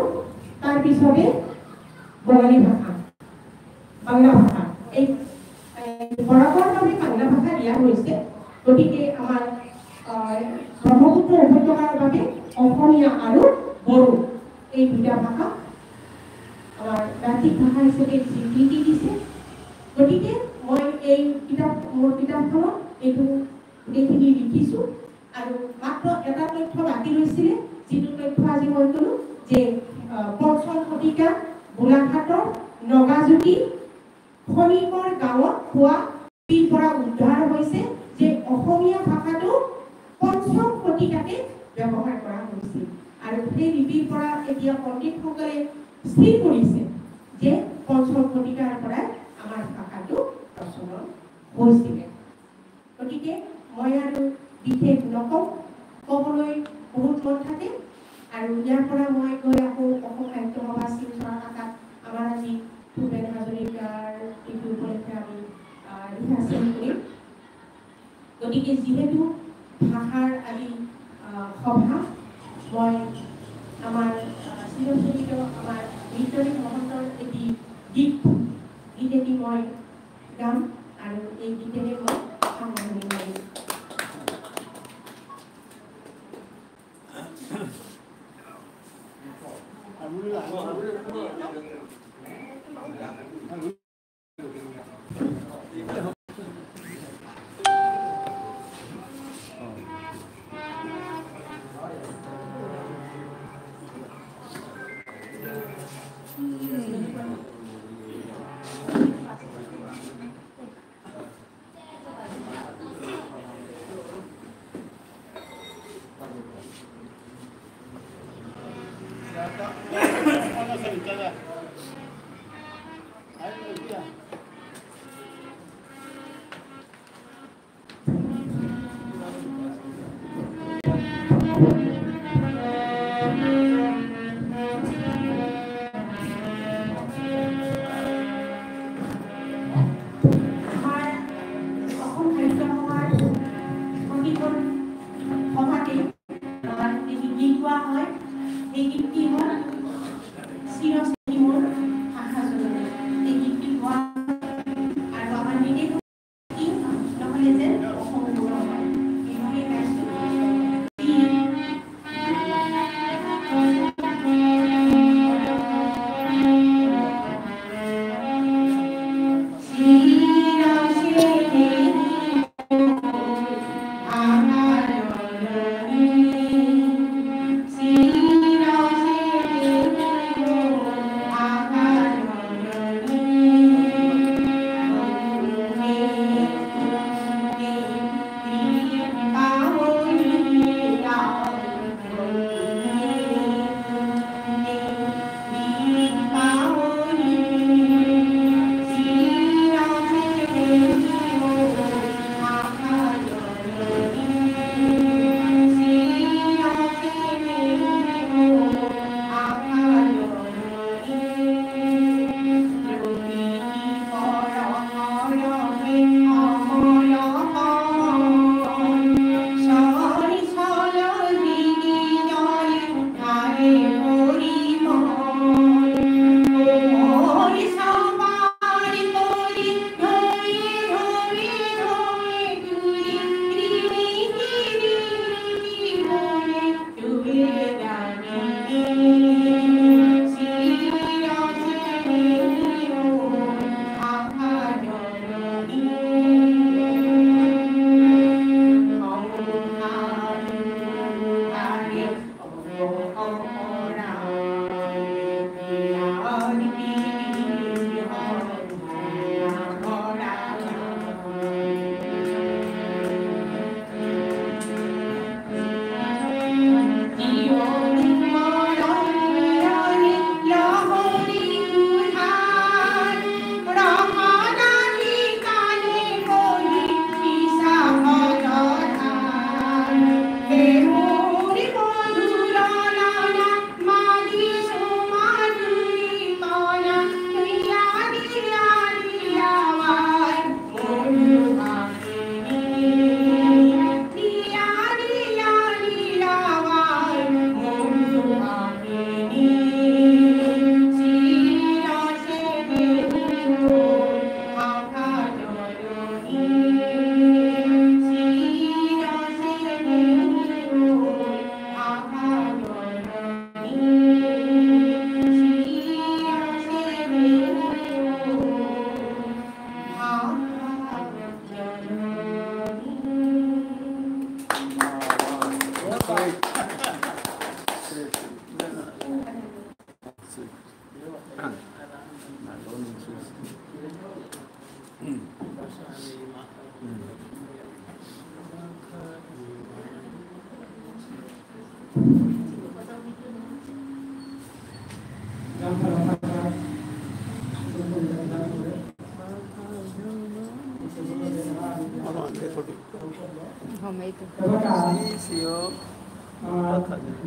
তাৰপিছতে বঙালী ভাষা, বাংলা ভাষা। এই বৰাকৰ বাবে বাংলা ভাষা দিয়া হৈছে। গতিকে আমাৰ ব্ৰহ্মপুত্ৰ উপত্যকাৰ বাবে অসমীয়া আৰু বড়ো এই 2টা ভাষা আমাৰ ৰাজ্যিক ভাষা হিচাপে স্বীকৃতি দিছে। গতিকে মই এই মোৰ কিতাপখনত এইটো গোটেইখিনি লিখিছোঁ। আৰু মাত্ৰ এটা তথ্য বাকী ৰৈছিলে, যিটো তথ্য আজি মই ক'লোঁ যে 5ম শতিকাত গোলাঘাটৰ নগাজুতি খনিকৰ গাঁৱত হোৱা লিপিৰ পৰা উদ্ধাৰ হৈছে যে অসমীয়া ভাষাটো পঞ্চম শতিকাতে ব্যৱহাৰ কৰা হৈছিল আৰু সেই লিপিৰ পৰা এতিয়া পণ্ডিতসকলে স্থিৰ কৰিছে যে পঞ্চম শতিকাৰ পৰা আমাৰ ভাষাটো প্ৰচলন হৈছিলে। গতিকে মই আৰু বিশেষ নকওঁ, ক'বলৈ বহুত মন থাকে আৰু ইয়াৰ পৰা মই গৈ আকৌ অসম সাহিত্য সভা শিলচৰ শাখাত আমাৰ আজি ভূপেন হাজৰিকাৰ এইটো উপলক্ষে আমি ৰিহাৰ্চেল কৰিম। গতিকে যিহেতু ভাষাৰ আজি সভা, মই আমাৰ চিৰচৰিত আমাৰ মৃত্যুঞ্জয় মহন্তৰ এটি গীতেটি মই গাম আৰু এই গীতেৰে মই সামৰণি মাৰিম।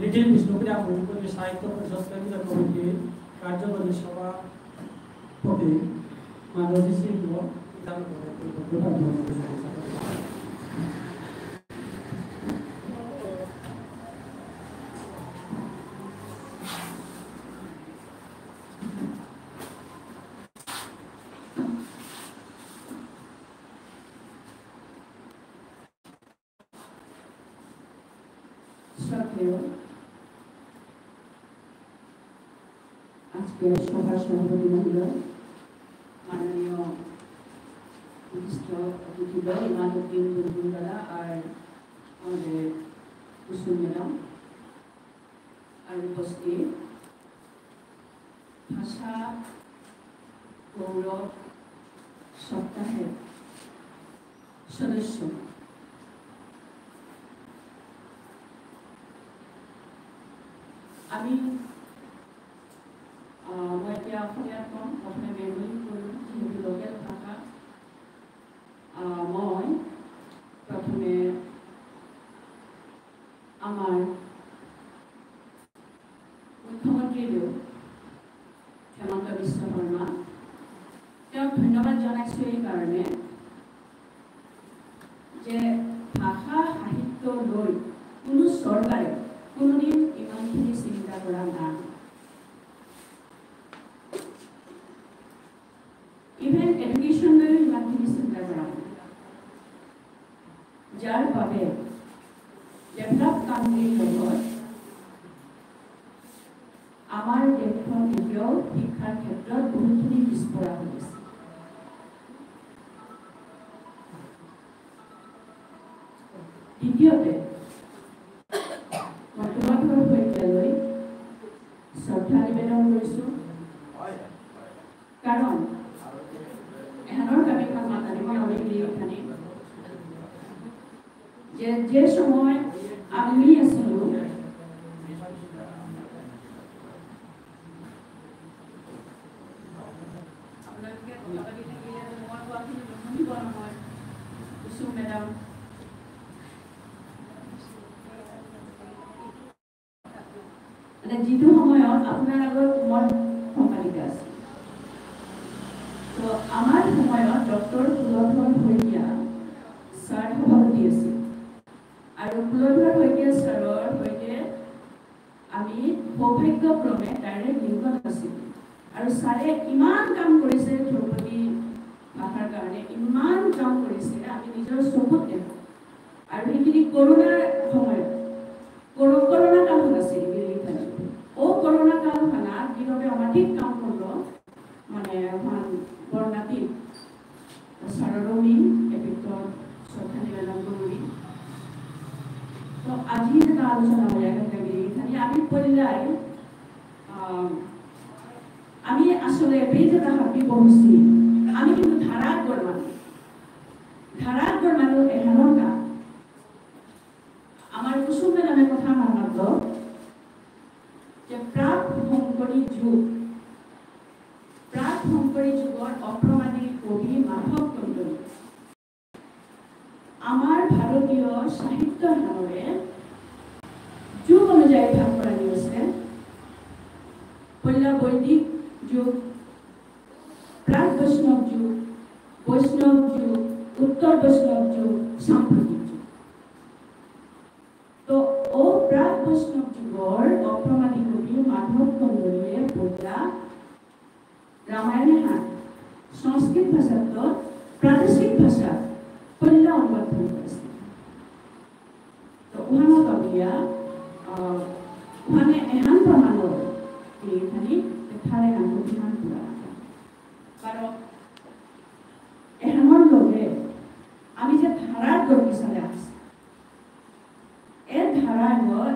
লিটিল বিষ্ণুপ্রিয়া মণিপুরী সাহিত্য পরিষদ কেন্দ্রীয় কমিটির কার্যকরী সভাপতি মাধবী সিংহ আজকের সভার সভাপতি মহোদয়, মাননীয় বিশিষ্ট অতিথিদ্বয় ইমাদুদ্দিন বুলবুল দাদা আর আমাদের কুসুম ম্যাডাম আর উপস্থিত ভাষা গৌরব সপ্তাহের সদস্য, আমি মই এতিয়া অসমীয়াত কম, প্ৰথমে বেংগলীত কৰোঁ যিহেতু লোকেল ভাষা। মই প্ৰথমে আমাৰ মুখ্যমন্ত্ৰীদেউ হেমন্ত বিশ্ব শৰ্মা, তেওঁক ধন্যবাদ জনাইছোঁ এই কাৰণে যে ভাষা সাহিত্য লৈ কোনো চৰকাৰে কোনোদিন ইমানখিনি চিন্তা কৰা নাই। ইভেন এডুকেশ্যন লৈও ইমানখিনি চিন্তা কৰা নাই, যাৰ বাবে ডেভেলপ কাণ্ট্ৰিৰ লগত আমাৰ দেশখন এতিয়াও শিক্ষাৰ ক্ষেত্ৰত বহুখিনি পিছপৰা হৈ আছে। দ্বিতীয়তে মই তোমালোকৰ সৈতে শ্ৰদ্ধা নিবেদন কৰিছোঁ, কাৰণ এহানৰ কামিখন মাতানিব আমি যে সময় আমি আছিলোঁ কুসুম মেডাম যিটো সময়ত আপোনাৰ আগত মই সম্পাদিকা আছিল, তো আমাৰ সময়ত ডক্টৰ কুলধৰ শইকীয়া ছাৰ সভাপতি আছিল আৰু কুলধৰ শইকীয়া ছাৰৰ সৈতে আমি সৌভাগ্যক্ৰমে ডাইৰেক্ট লিংকত আছিলোঁ আৰু ছাৰে ইমান কাম কৰিছে ধ্ৰুপদী ভাষাৰ কাৰণে, ইমান কাম কৰিছে আমি নিজৰ চকুত দেখোঁ। আৰু সেইখিনি কৰোণাৰ সময়ত কৰোণা কালখন আছিল করোনা কাল খানা কিভাবে অমাধিক কাম করলো মানে বর্ণাতি সাররমি এপিক্টর শ্রদ্ধা নিবেদন করি। তো আজি যেটা আলোচনা হয় এখানে আমি পড়িলাই আমি আসলে বেজেটা হাবি বসছি আমি কিন্তু ধারাগর মানুষ এখানোর কাম আমার কুসুম ম্যাডামের কথা মানল যে প্ৰাক শংকৰী যুগৰ অপ্ৰমাদী কবি মাধৱ কন্দলী আমাৰ ভাৰতীয় সাহিত্য হানৰে যুগ অনুযায়ী ভাগ কৰা হৈছে। পহিলা বৈদিক যুগ, প্ৰাক বৈষ্ণৱ যুগ, বৈষ্ণৱ যুগ, উত্তৰ বৈষ্ণৱ যুগ, সাম্প্ৰতিক যুগ। তো প্ৰাক বৈষ্ণৱ যুগৰ অপ্ৰমাদী কবি মাধৱ কন্দলীয়ে পঢ়া রামায়ণের হাত সংস্কৃত ভাষাত প্রাদেশিক ভাষা পল্লা অনুবাদ করেছে। তো ওখানে কবিয়া ওখানে এহান প্রমাণর এখানে এখানে আন্দোলন করা কারণ এহানোর লগে আমি যে ধারার গতিশালে আছে এর ধারা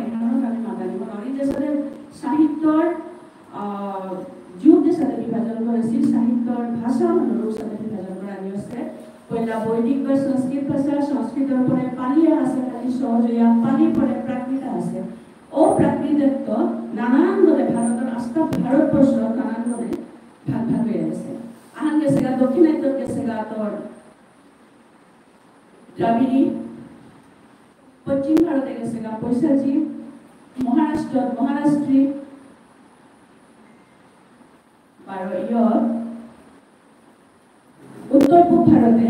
এহানোর আমি মাতানিব নরি যে সাহিত্যর যুগ যে সাথে বিভাজন করেছিল সাহিত্যর ভাষা অনুরূপ সাথে বিভাজন করা হয়েছে। পয়লা বৈদিক বা সংস্কৃত ভাষা, সংস্কৃতের পরে পালি আছে, খালি সহজয়া পালির পরে প্রাকৃত আছে। অপ্ৰাকৃতিত্ব নানানভাৱে ভাৰতৰ আস্থা ভাৰতবৰ্ষৰ নানানভাৱে ভাগ ভাগ হৈ আছে আহান গেছেগা দক্ষিণাত্যত গেছেগা তোর দ্রাবিড়ী পশ্চিম ভারতে গেছেগা বৈশাখী মহারাষ্ট্র মহারাষ্ট্রী উত্তর পূব ভারতে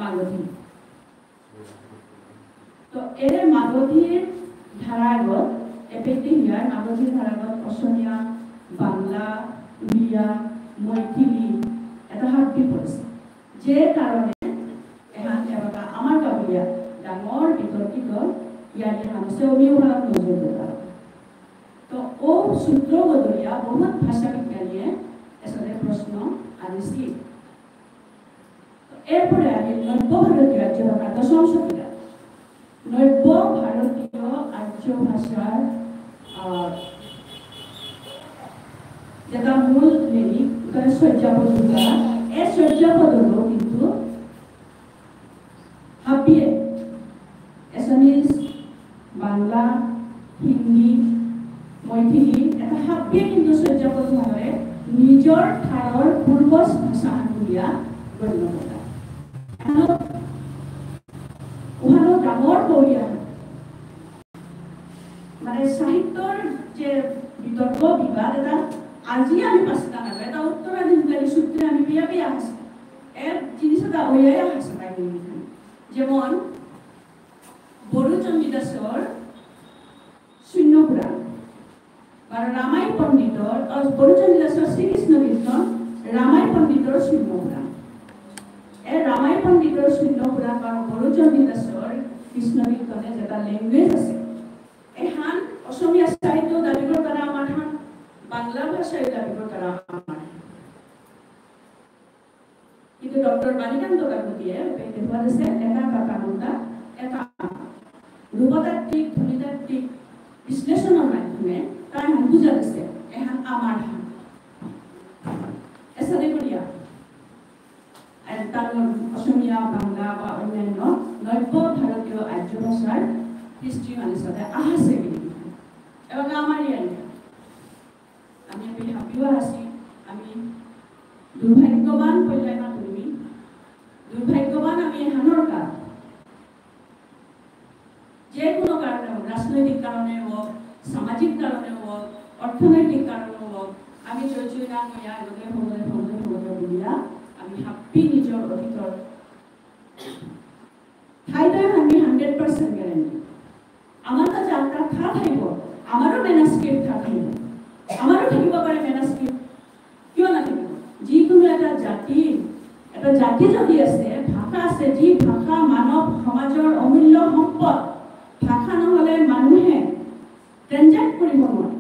মাগধী তো এর মাগধীর ধারাগত এপেটি হিয়ার মাগধীর ধারাগত অসমীয়া বাংলা উড়িয়া মৈথিলি এটা হাত পড়েছে যে কারণে এহান এবাকা আমার গাঁৱলীয়া ডাঙৰ বিতৰ্কিত ইয়াৰ হামছে অভিভাৱক নজৰ দিলা তো ও সূত্র বদলিয়া বহুত ভাষা বিজ্ঞানীয়ে এসবে প্রশ্ন আনিছিল এরপরে আমি নব্য ভারতীয় আর্য ভাষা দশম শতিকা নব্য ভারতীয় আর্য ভাষার যেটা মূল নেই শয্যাপদ এই শয্যাপদগুলো কিন্তু হাবিয়ে এসামিজ বাংলা হিন্দি মৈথিলি এটা হাবিয়ে কিন্তু শয্যাপদ ভাবে নিজর ঠাইৰ পূৰ্বজ ভাষা আনুলিয়া গণ্য কৰা ওহানো ডাঙৰ কৌলিয়া মানে সাহিত্যৰ যে বিতৰ্ক বিবাদ এটা আজি আমি পাঁচটা নাগা এটা উত্তৰাধিকাৰী সূত্ৰে আমি বিয়া বিয়া আছে এৰ জিনিস এটা ওয়াই আছে তাই যেমন বড়ু চণ্ডীদাসৰ শূন্য পুৰাণ আৰ ৰামাই পণ্ডিতৰ বড়ু চণ্ডীদাসৰ শ্ৰীকৃষ্ণ কীৰ্তন ৰামাই পণ্ডিতৰ শূন্য পুৰাণ এই ৰামাই পণ্ডিতৰ শূন্য পুৰাণ আৰ বড়ু চণ্ডীদাসৰ কৃষ্ণ কীৰ্তনে যেটা ল্যাঙ্গুয়েজ আছে এহান অসমীয়া সাহিত্য দাবিকৰ দ্বাৰা আমাৰ হান বাংলা ভাষায় দাবিকৰ দ্বাৰা আমাৰ কিন্তু ডক্টৰ বাণীকান্ত কাকতিয়ে দেখুৱা আছে এটা কাকানতা এটা ৰূপতাত্ত্বিক ধ্বনিতাত্ত্বিক বিশ্লেষণৰ মাধ্যমে তাই হান বুজা দিছে এহান আমাৰ হান এসাদে করিয়া আর তার অসমীয়া বাংলা বা অন্যান্য নব্য ভারতীয় আর্য ভাষার হিস্ট্রি মানে সাথে আহাসে এবং আমার আমি হাবিও আছি আমি দুর্ভাগ্যবান বললে না তুমি দুর্ভাগ্যবান আমি হানোর কারণ যে কোনো কারণে হোক রাজনৈতিক কারণে হোক সামাজিক কারণে হোক অর্থনৈতিক কারণে হোক আমি চলছুই না নয়া এগুলো হলে বলিয়া আমি হাপ্পি নিজের অতীতর ঠাইটাই আমি 100% গ্যারেন্টি আমার কাছে আপনার থা থাকিব আমারও ম্যানাস্ক্রিপ্ট থাকিব আমারও থাকিব পারে ম্যানাস্ক্রিপ্ট কিয় নাথাকিব যিকোনো এটা জাতি যদি আছে ভাষা আছে যি ভাষা মানৱ সমাজৰ অমূল্য সম্পদ ভাষা নহলে মানুহে ট্ৰানজেক্ট কৰিব নোৱাৰে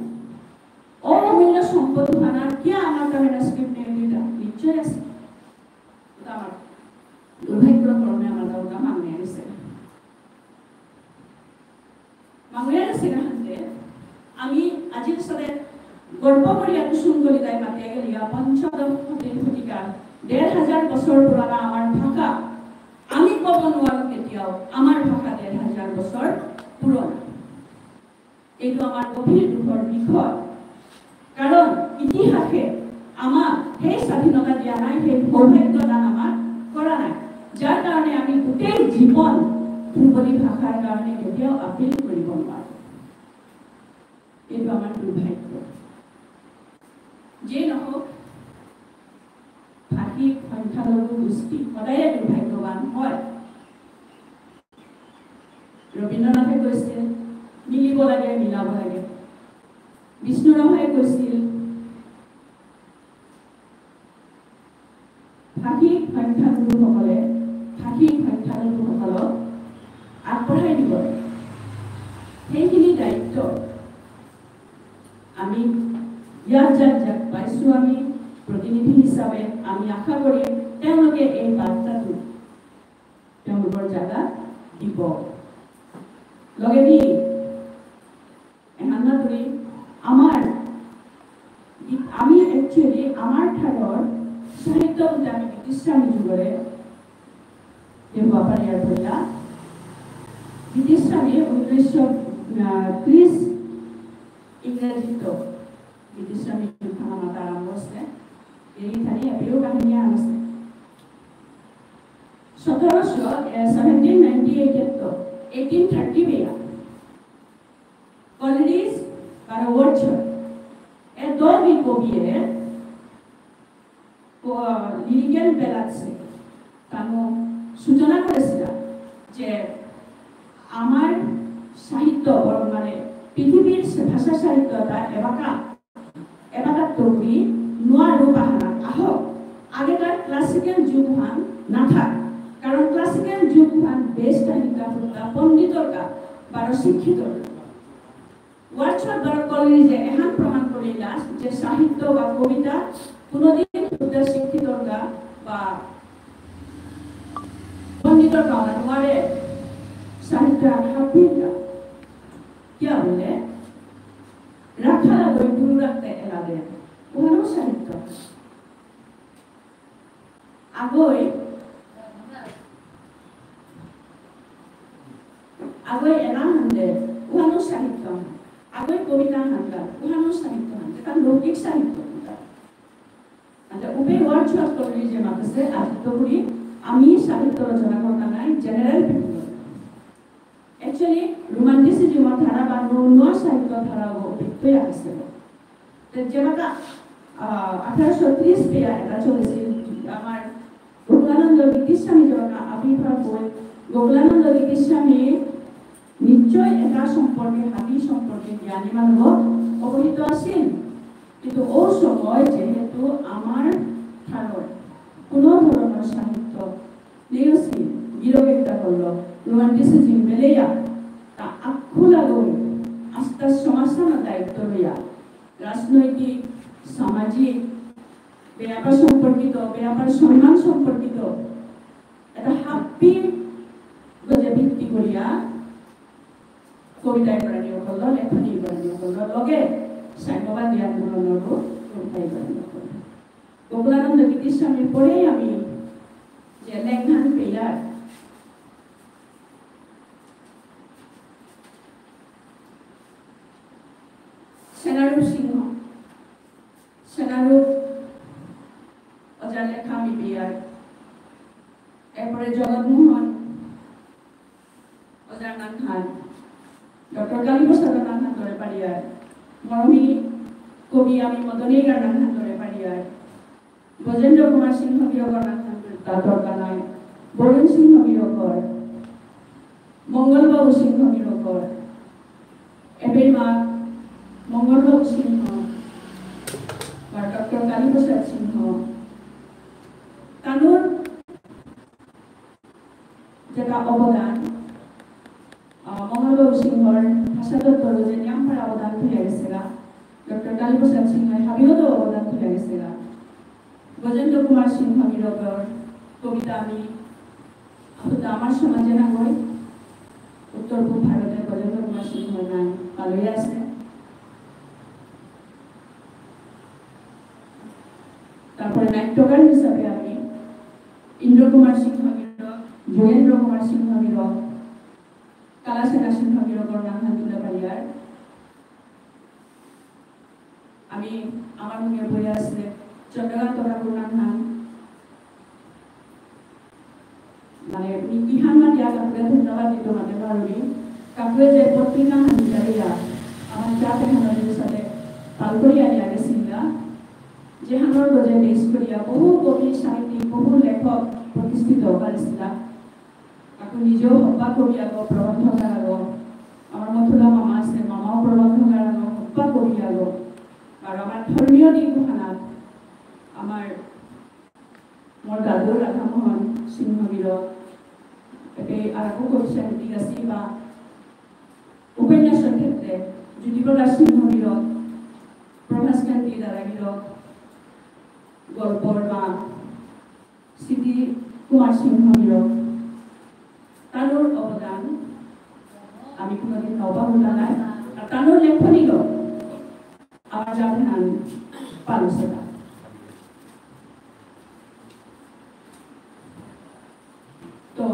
অমূল্য সম্পদ ভাষা কিয় আমাৰ ম্যানাস্ক্রিপ্ট নেই নিশ্চয় আছে আমার দুর্ভাগ্যক্রমে আমার দাদা মাংনে গেছে হাতে আমি আজির সাথে গর্ব করি এত সুন্দরী তাই মাতিয়ে গেলিয়া পঞ্চদশ শতিকার ১৫০০ বছর পুরানা আমার ভাষা আমি কব নোৱাৰো কেতিয়াও আমাৰ ভাষা ১৫০০ বছৰ পুৰনা এইটো আমাৰ গভীৰ দুখৰ বিষয় কারণ ইতিহাসে আমার সেই স্বাধীনতা দিয়া নাই সেই সৌভাগ্য দান আমার করা নাই যার কারণে আমি গোটেই জীবন ধ্ৰুপদী ভাষাৰ কাৰণে কেতিয়াও আপিল কৰিব নোৱাৰো এইটো আমাৰ দুৰ্ভাগ্য যে নহওক ভাষিক সংখ্যালঘু গোষ্ঠী সদায় দুৰ্ভাগ্যৱান হয় ৰবীন্দ্ৰনাথে কৈছিল মিলিব লাগে মিলাব লাগে বিষ্ণুৰাভাই কৈছিল ভাষিক সংখ্যালঘুসকলে আগবঢ়াই দিব সেইখিনি দায়িত্ব আমি ইয়াত যাক পাইছো আমি প্ৰতিনিধি হিচাপে আমি আশা কৰি তেওঁলোকে এই বাৰ্তাটো তেওঁলোকৰ জাগাত দিব লগেদি এহান্না কৰি আমি একচুৱেলি আমাৰ ঠাইৰ সাহিত্য বলতে আমি ব্রিটিশরানি যুগরে ব্যাপারিয়ার বইলা ব্রিটিশরানি 1900 ক্রিস ইংরেজিত বিদেশামী মাতা আরম্ভ আছে এই থানি এপিও কাহিনী আছে 1830 বেয়া college para Orchard e dovi কবিয়ে লিরিক্যাল বেলাচ্ছে তানো সূচনা করেছিল যে আমার সাহিত্য মানে পৃথিবীর ভাষা সাহিত্যটা এবাকা তৈরি নোয়া রূপাহানা আহক আগেকার ক্লাসিক্যাল যুগহান না থাক কারণ ক্লাসিক্যাল যুগহান বেশ তালিকা পণ্ডিতর কা বারো শিক্ষিত ওয়ার্ডসওয়ার্থ কলেজে এহান প্রমাণ করিলা যে সাহিত্য বা কবিতা কোনোদিন শিক্ষিতর কা বা পণ্ডিতর কা নোয়ারে সাহিত্য হাবিকা क्या बोले रखा कोई गुरु रखते एलादे उन्होंने साहित्य आगोय एला हंदे उन्होंने साहित्य आगोय कविता हंदा उन्होंने साहित्य हंदे का लौकिक साहित्य हंदा अंदर उबे वर्डसवर्थ कॉलेज जे मातसे आज तो पूरी आमी साहित्य रचना करता নাই जनरल Actually, romanticism ধারা বা নোয়া সাহিত্য ধারা অভিজ্ঞ আছে যেটা 1830 পেয়া এটা চলেছে আমার গোকুলানন্দ বিদ্যাস্বামী যেটা আবির্ভাব হয় গোকুলানন্দ বিদ্যাস্বামী নিশ্চয় এটা সম্পর্কে হাতি সম্পর্কে জ্ঞানী মানুষ অবহিত আছেন কিন্তু ও সময় যেহেতু আমার ধারণ কোনো ধরনের সাহিত্য নেওছি বিরোধিতা করলো romanticism বেলেয়া তা আকুলা গই আস্থা সমাজসেবা দায়িত্ব লইয়া রাজনৈতিক সামাজিক ব্যাপার সম্পর্কিত ব্যাপার সম্মান সম্পর্কিত এটা হাপ্পি গজে ভিত্তি করিয়া কবিতা করানিও করলো লেখনী করানিও করলো লগে সাম্যবাদী আন্দোলনেরও রূপায়ী করানিও করলো গোকুলানন্দ বিদ্যাস্বামীর পরেই আমি যে লেখনান পেলার সেনারূপ অজার লেখা আমি বিয়ার এরপরে জগৎমোহন অজার নাম খান ডক্টর কালীপ্রসাদ নাম খান ধরে পারিয়ার মরমী কবি আমি মদনীগার নাম খান ধরে পারিয়ার ব্রজেন্দ্র কুমার সিংহ বিরগর নাম খান তার দরকার নয় বরুণ সিংহ বিরগর মঙ্গলবাবু সিংহ বিরগর এবের মা মঙ্গলবাবু সিংহ বা ডক্টর কালীপ্রসাদ সিংহ তানোর যেটা অবদান মঙ্গলবাবু সিংহর ভাষাতত্ত্ব যে নিয়মপার অবদান তুলে গেছে ডক্টর কালীপ্রসাদ সিংহের হাবিগত অবদান তুলে গেছে ব্রজেন্দ্র কুমার সিংহ বিরগর কবিতা আমি আমার সমাজে না হয় উত্তর পূর্ব ভারতের ব্রজেন্দ্র কুমার সিংহের নাম ভালোই আছে তারপরে নাট্যকার হিসাবে আমি ইন্দ্র কুমার সিংহ বিরগ যোগেন্দ্র কুমার সিংহ বিরগ কালাসেনা সিংহ বিরগর নাম তুলে পারিয়ার আমি আমার মনে বই আছে চন্দ্রকান্ত ঠাকুর নাম মানে ইহান মাটি কাকুরে ধন্যবাদ দিত মানে ভালোই কাকুরে যে পত্রিকা হানিয়া আমার চাপে হানাদের সাথে তাল করিয়া নিয়ে গেছিলা যে হানোর গজে বেশ করিয়া বহু কবি সাহিত্যিক বহু লেখক প্রতিষ্ঠিত করেছিলা কাকু নিজেও হব্বা করিয়া গো প্রবন্ধকার গো আমার মথুরা মামা আছে মামাও প্রবন্ধকার গো হব্বা করিয়া গো আর আমার ধর্মীয় দিকখানাত আমার মোর দাদু রাধামোহন সিংহ বিরগ এতে আর একো কবি সাহিত্যিক আছে বা উপন্যাসের ক্ষেত্রে জ্যোতিপ্রকাশ সিংহ বিরগ প্রভাসকান্তি দ্বারা বিরগ গল্পর বা স্মৃতি কুমার সিংহ বিরগ তানোর অবদান আমি কোনোদিন অবহেলা নাই আর তানোর লেখনীর আমার জানান পালসেটা তো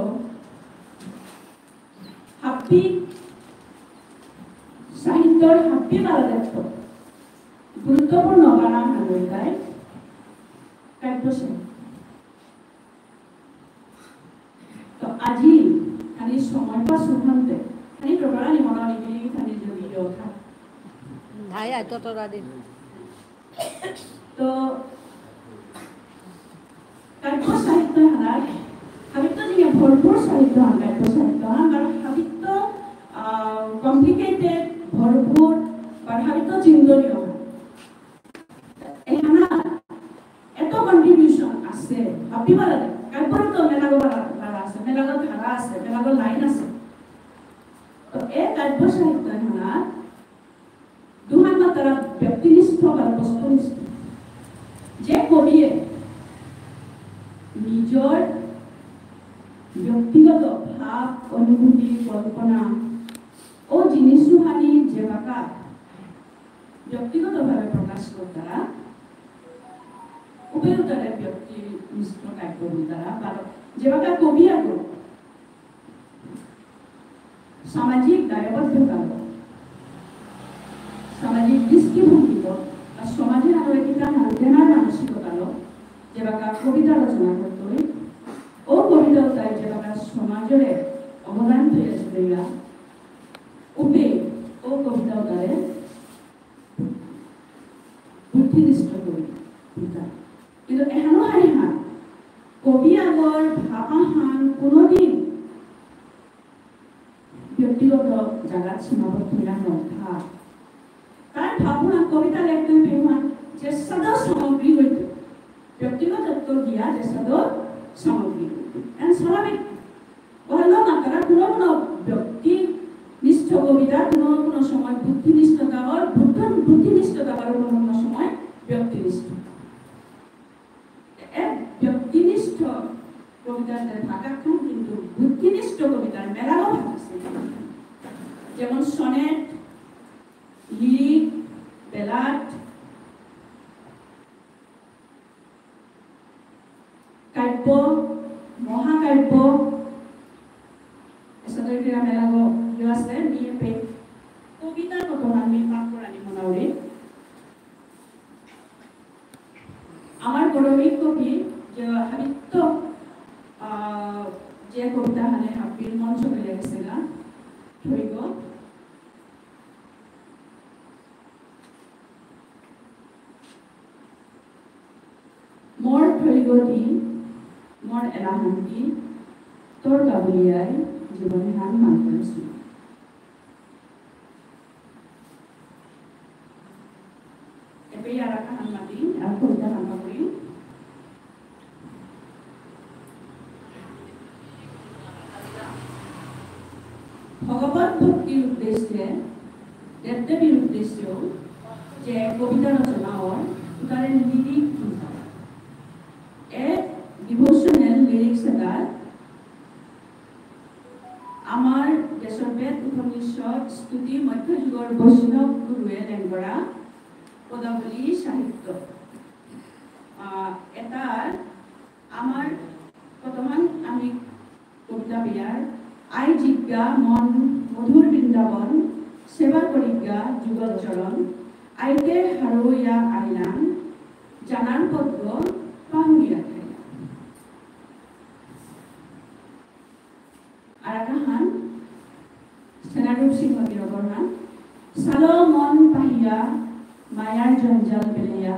হাপ্পি সাহিত্যৰ হাবি বালাদায়িত্ব গুৰুত্বপূৰ্ণ অৱদান আগবঢ়ায় কাব্য সাহিত্য। তো আজি খালি সময় পাইছোঁ হন্তে খালি টকা নিমনা নিবি খালি জড়িত কথা ভাই আইতো তোরা দিন তো কাব্য সাহিত্য হানার সাহিত্য যে ভরপুর সাহিত্য হান কাব্য সাহিত্য হান আর সাহিত্য কমপ্লিকেটেড ভরপুর বা সাহিত্য চিন্তনীয় এখানে এত কন্ট্রিবিউশন আছে ভাবিব লাগে কাব্যৰ তো মেলাগৰ আছে মেলাগৰ ধাৰা আছে মেলাগৰ লাইন আছে তো এই কাব্য সাহিত্য হানাৰ দুহান মাত্ৰা ব্যক্তিনিষ্ঠ বা বস্তুনিষ্ঠ যে কবিয়ে নিজৰ ব্যক্তিগত ভাব অনুভূতি কল্পনা ও জিনিসুহানি যেভাবে ব্যক্তিগতভাবে প্রকাশ করতারা উপেরতারে ব্যক্তিনিষ্ঠ কাব্য তারা বা যেভাবে কবি আগর সামাজিক দায়বদ্ধতা সামাজিক দৃষ্টিভঙ্গি আর সমাজের আরো একটা হালতেনার মানসিকতা যেভাবে কবিতা রচনা করতে ও কবিতা তাই যেভাবে সমাজের অবদান তৈরি উপে ও কবিতা তারে বুদ্ধিনিষ্ঠ কবিতা কিন্তু এখনো হারি হান কবি আগর ভাবা হান কোনোদিন ব্যক্তিগত জায়গা সীমাবদ্ধ নথা তার ভাবনা কবিতা লিখতে পেমান যে সদা সামগ্রী হইত ব্যক্তিগত দিয়া যে সদা সামগ্রী এন্ড স্বাভাবিক বলল না তারা কোনো কোনো ব্যক্তি নিষ্ঠ কবিতা কোনো সময় বুদ্ধিনিষ্ঠতা আর বুদ্ধিনিষ্ঠতা আর কোনো সময় ব্যক্তিনিষ্ঠ ব্যক্তিনিষ্ঠ কবিতার ভাগাখান কিন্তু বুদ্ধিনিষ্ঠ কবিতার মেলাও ভাগ আছে যেমন সনেট লিরিক বেলাট কাব্য মহাকাব্য এসবের মেলাগো আছে নিয়ে পে কবিতার কত আমি পাঠ করানি মনাউরি আমার গৌরবিক কবি যে সাহিত্য যে কবিতা হানে হাবির মঞ্চ মিলে গেছে না ধরিব মোর ধরিগতি মোর এলাহান্তি তোর গাবলিয়ায় জীবনে হান মান করেছি এবে আর কাহান মাতি আর কবিতা নাম্বা করি ভগবত ভক্তির উদ্দেশ্যে দেবদেবীর উদ্দেশ্যেও যে কবিতা রচনা হয় তার লিরিক ডিভোশনাল লিরিক্স এটা আমার দেশের বেদ উপনিষদ স্তুতি মধ্যযুগৰ বৈষ্ণৱ গুৰুৱে লেংগৰা পদাৱলী সাহিত্য এটার আমার বর্তমান আমি কবিতা বিয়ার আই জিজ্ঞা মন মধুর বৃন্দাবন সেবা করিজ্ঞা যুগল চরণ আইতে হারইয়া আইলাম জানার পদ্ম পাহুরিয়া খাইলাম আর কাহান সেনারূপ সিংহ বীরবর্মা সালো মন পাহিয়া মায়ার জঞ্জাল পেলিয়া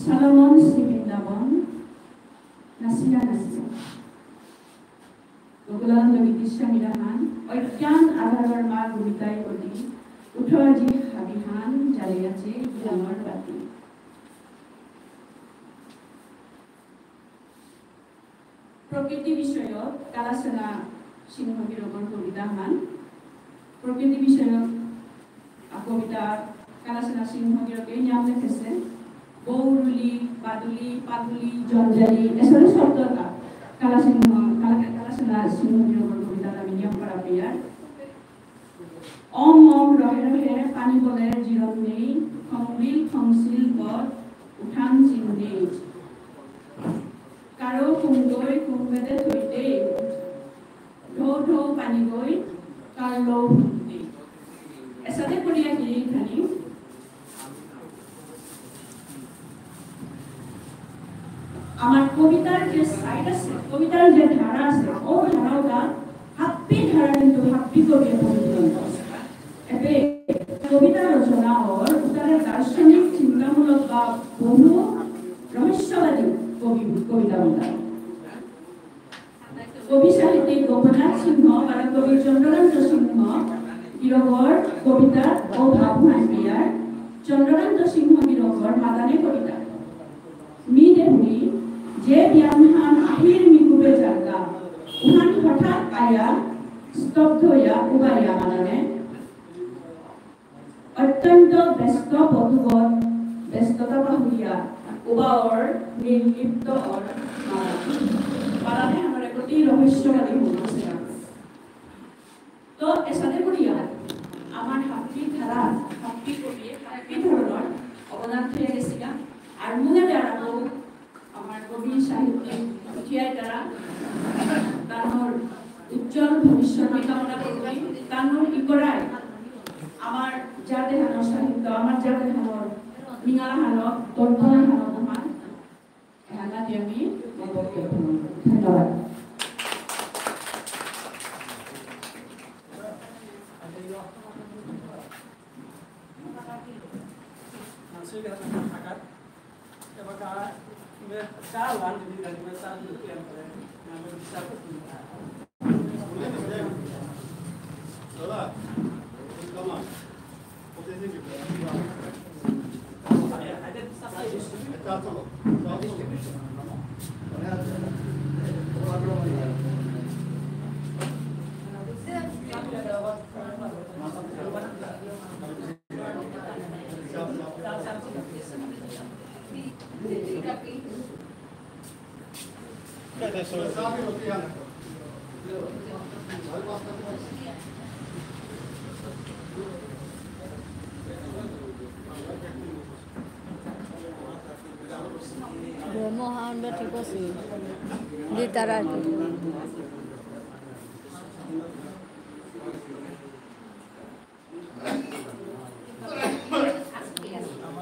সালমন শ্রী বৃন্দাবন নাসিয়া নাসিয়া গোকুলানন্দ বিদ্যাস্বামী রাহান অজ্ঞান আধাৰৰ মা গুৰিতাই প্ৰতি উঠো আজি হাবিহান জ্বালি আছে জ্ঞানৰ বাতি প্রকৃতি বিষয়ক কালাসেনা সিংহ বীরবর কবিতা হান প্রকৃতি বিষয়ক কবিতা কালাসেনা সিংহ বীরকে নাম লিখেছে বৌরুলি বাদুলি পাদুলি জঞ্জালি এসব শব্দ কালাসেনা সিংহ বীরবর কবিতা আমি নিয়ম করা পেয়ার অম অম রহে রহে পানি বলে জিরন নেই খংবিল খংসিল বদ উঠান চিন নেই কারো কুমগৈ কুমবেদে থইতে ঢৌ ঢৌ পানি গৈ কার লৌ এসাথে করিয়া এইখানি আমার কবিতার যে সাইড আছে, কবিতার যে ধারা আছে, ও ধারাটা হাপ্পি ধারা কিন্তু হাপ্পি কবিতা পরিবর্তন এতে কবিতা রচনা ওর উত্তরের দার্শনিক চিন্তামূলক বা বহু রহস্যবাদী কবিতা বলা কবি সাহিত্যিক গোপনাথ সিংহ বা কবি চন্দ্রকান্ত সিংহ গিরগর কবিতা ও ভাবনা বিয়ার চন্দ্রকান্ত সিংহ গিরগর মাদানে কবিতা মি দেহুরি যে ব্যানহান আহির মিকুবে জায়গা উহান হঠাৎ আয়া স্তব্ধ হইয়া উবাইয়া মাদানে অত্যন্ত ব্যস্ত বধুবত ব্যস্ততা বাহুরিয়া উবাওর নির্লিপ্ত অর মাদানে আমার একটি রহস্যবাদী মনে তো এসাদে করিয়া আমার হাপ্পি ধারা হাপ্পি কবিয়ে হাপ্পি ধরনের অবদান থিয়ে গেছিলা আর মনে দাঁড়াবো আমার কবি সাহিত্যিক উঠিয়াই দ্বারা তার উজ্জ্বল ভবিষ্যৎ কামনা করবি তার কি করায় আমার যা দেখানো সাহিত্য আমার যা দেখানো মিঙালা হানো তর্পণা হানো তোমার এহানা দিয়ে আমি ধন্যবাদ মহান ঠিক আছে গীতারা Talaan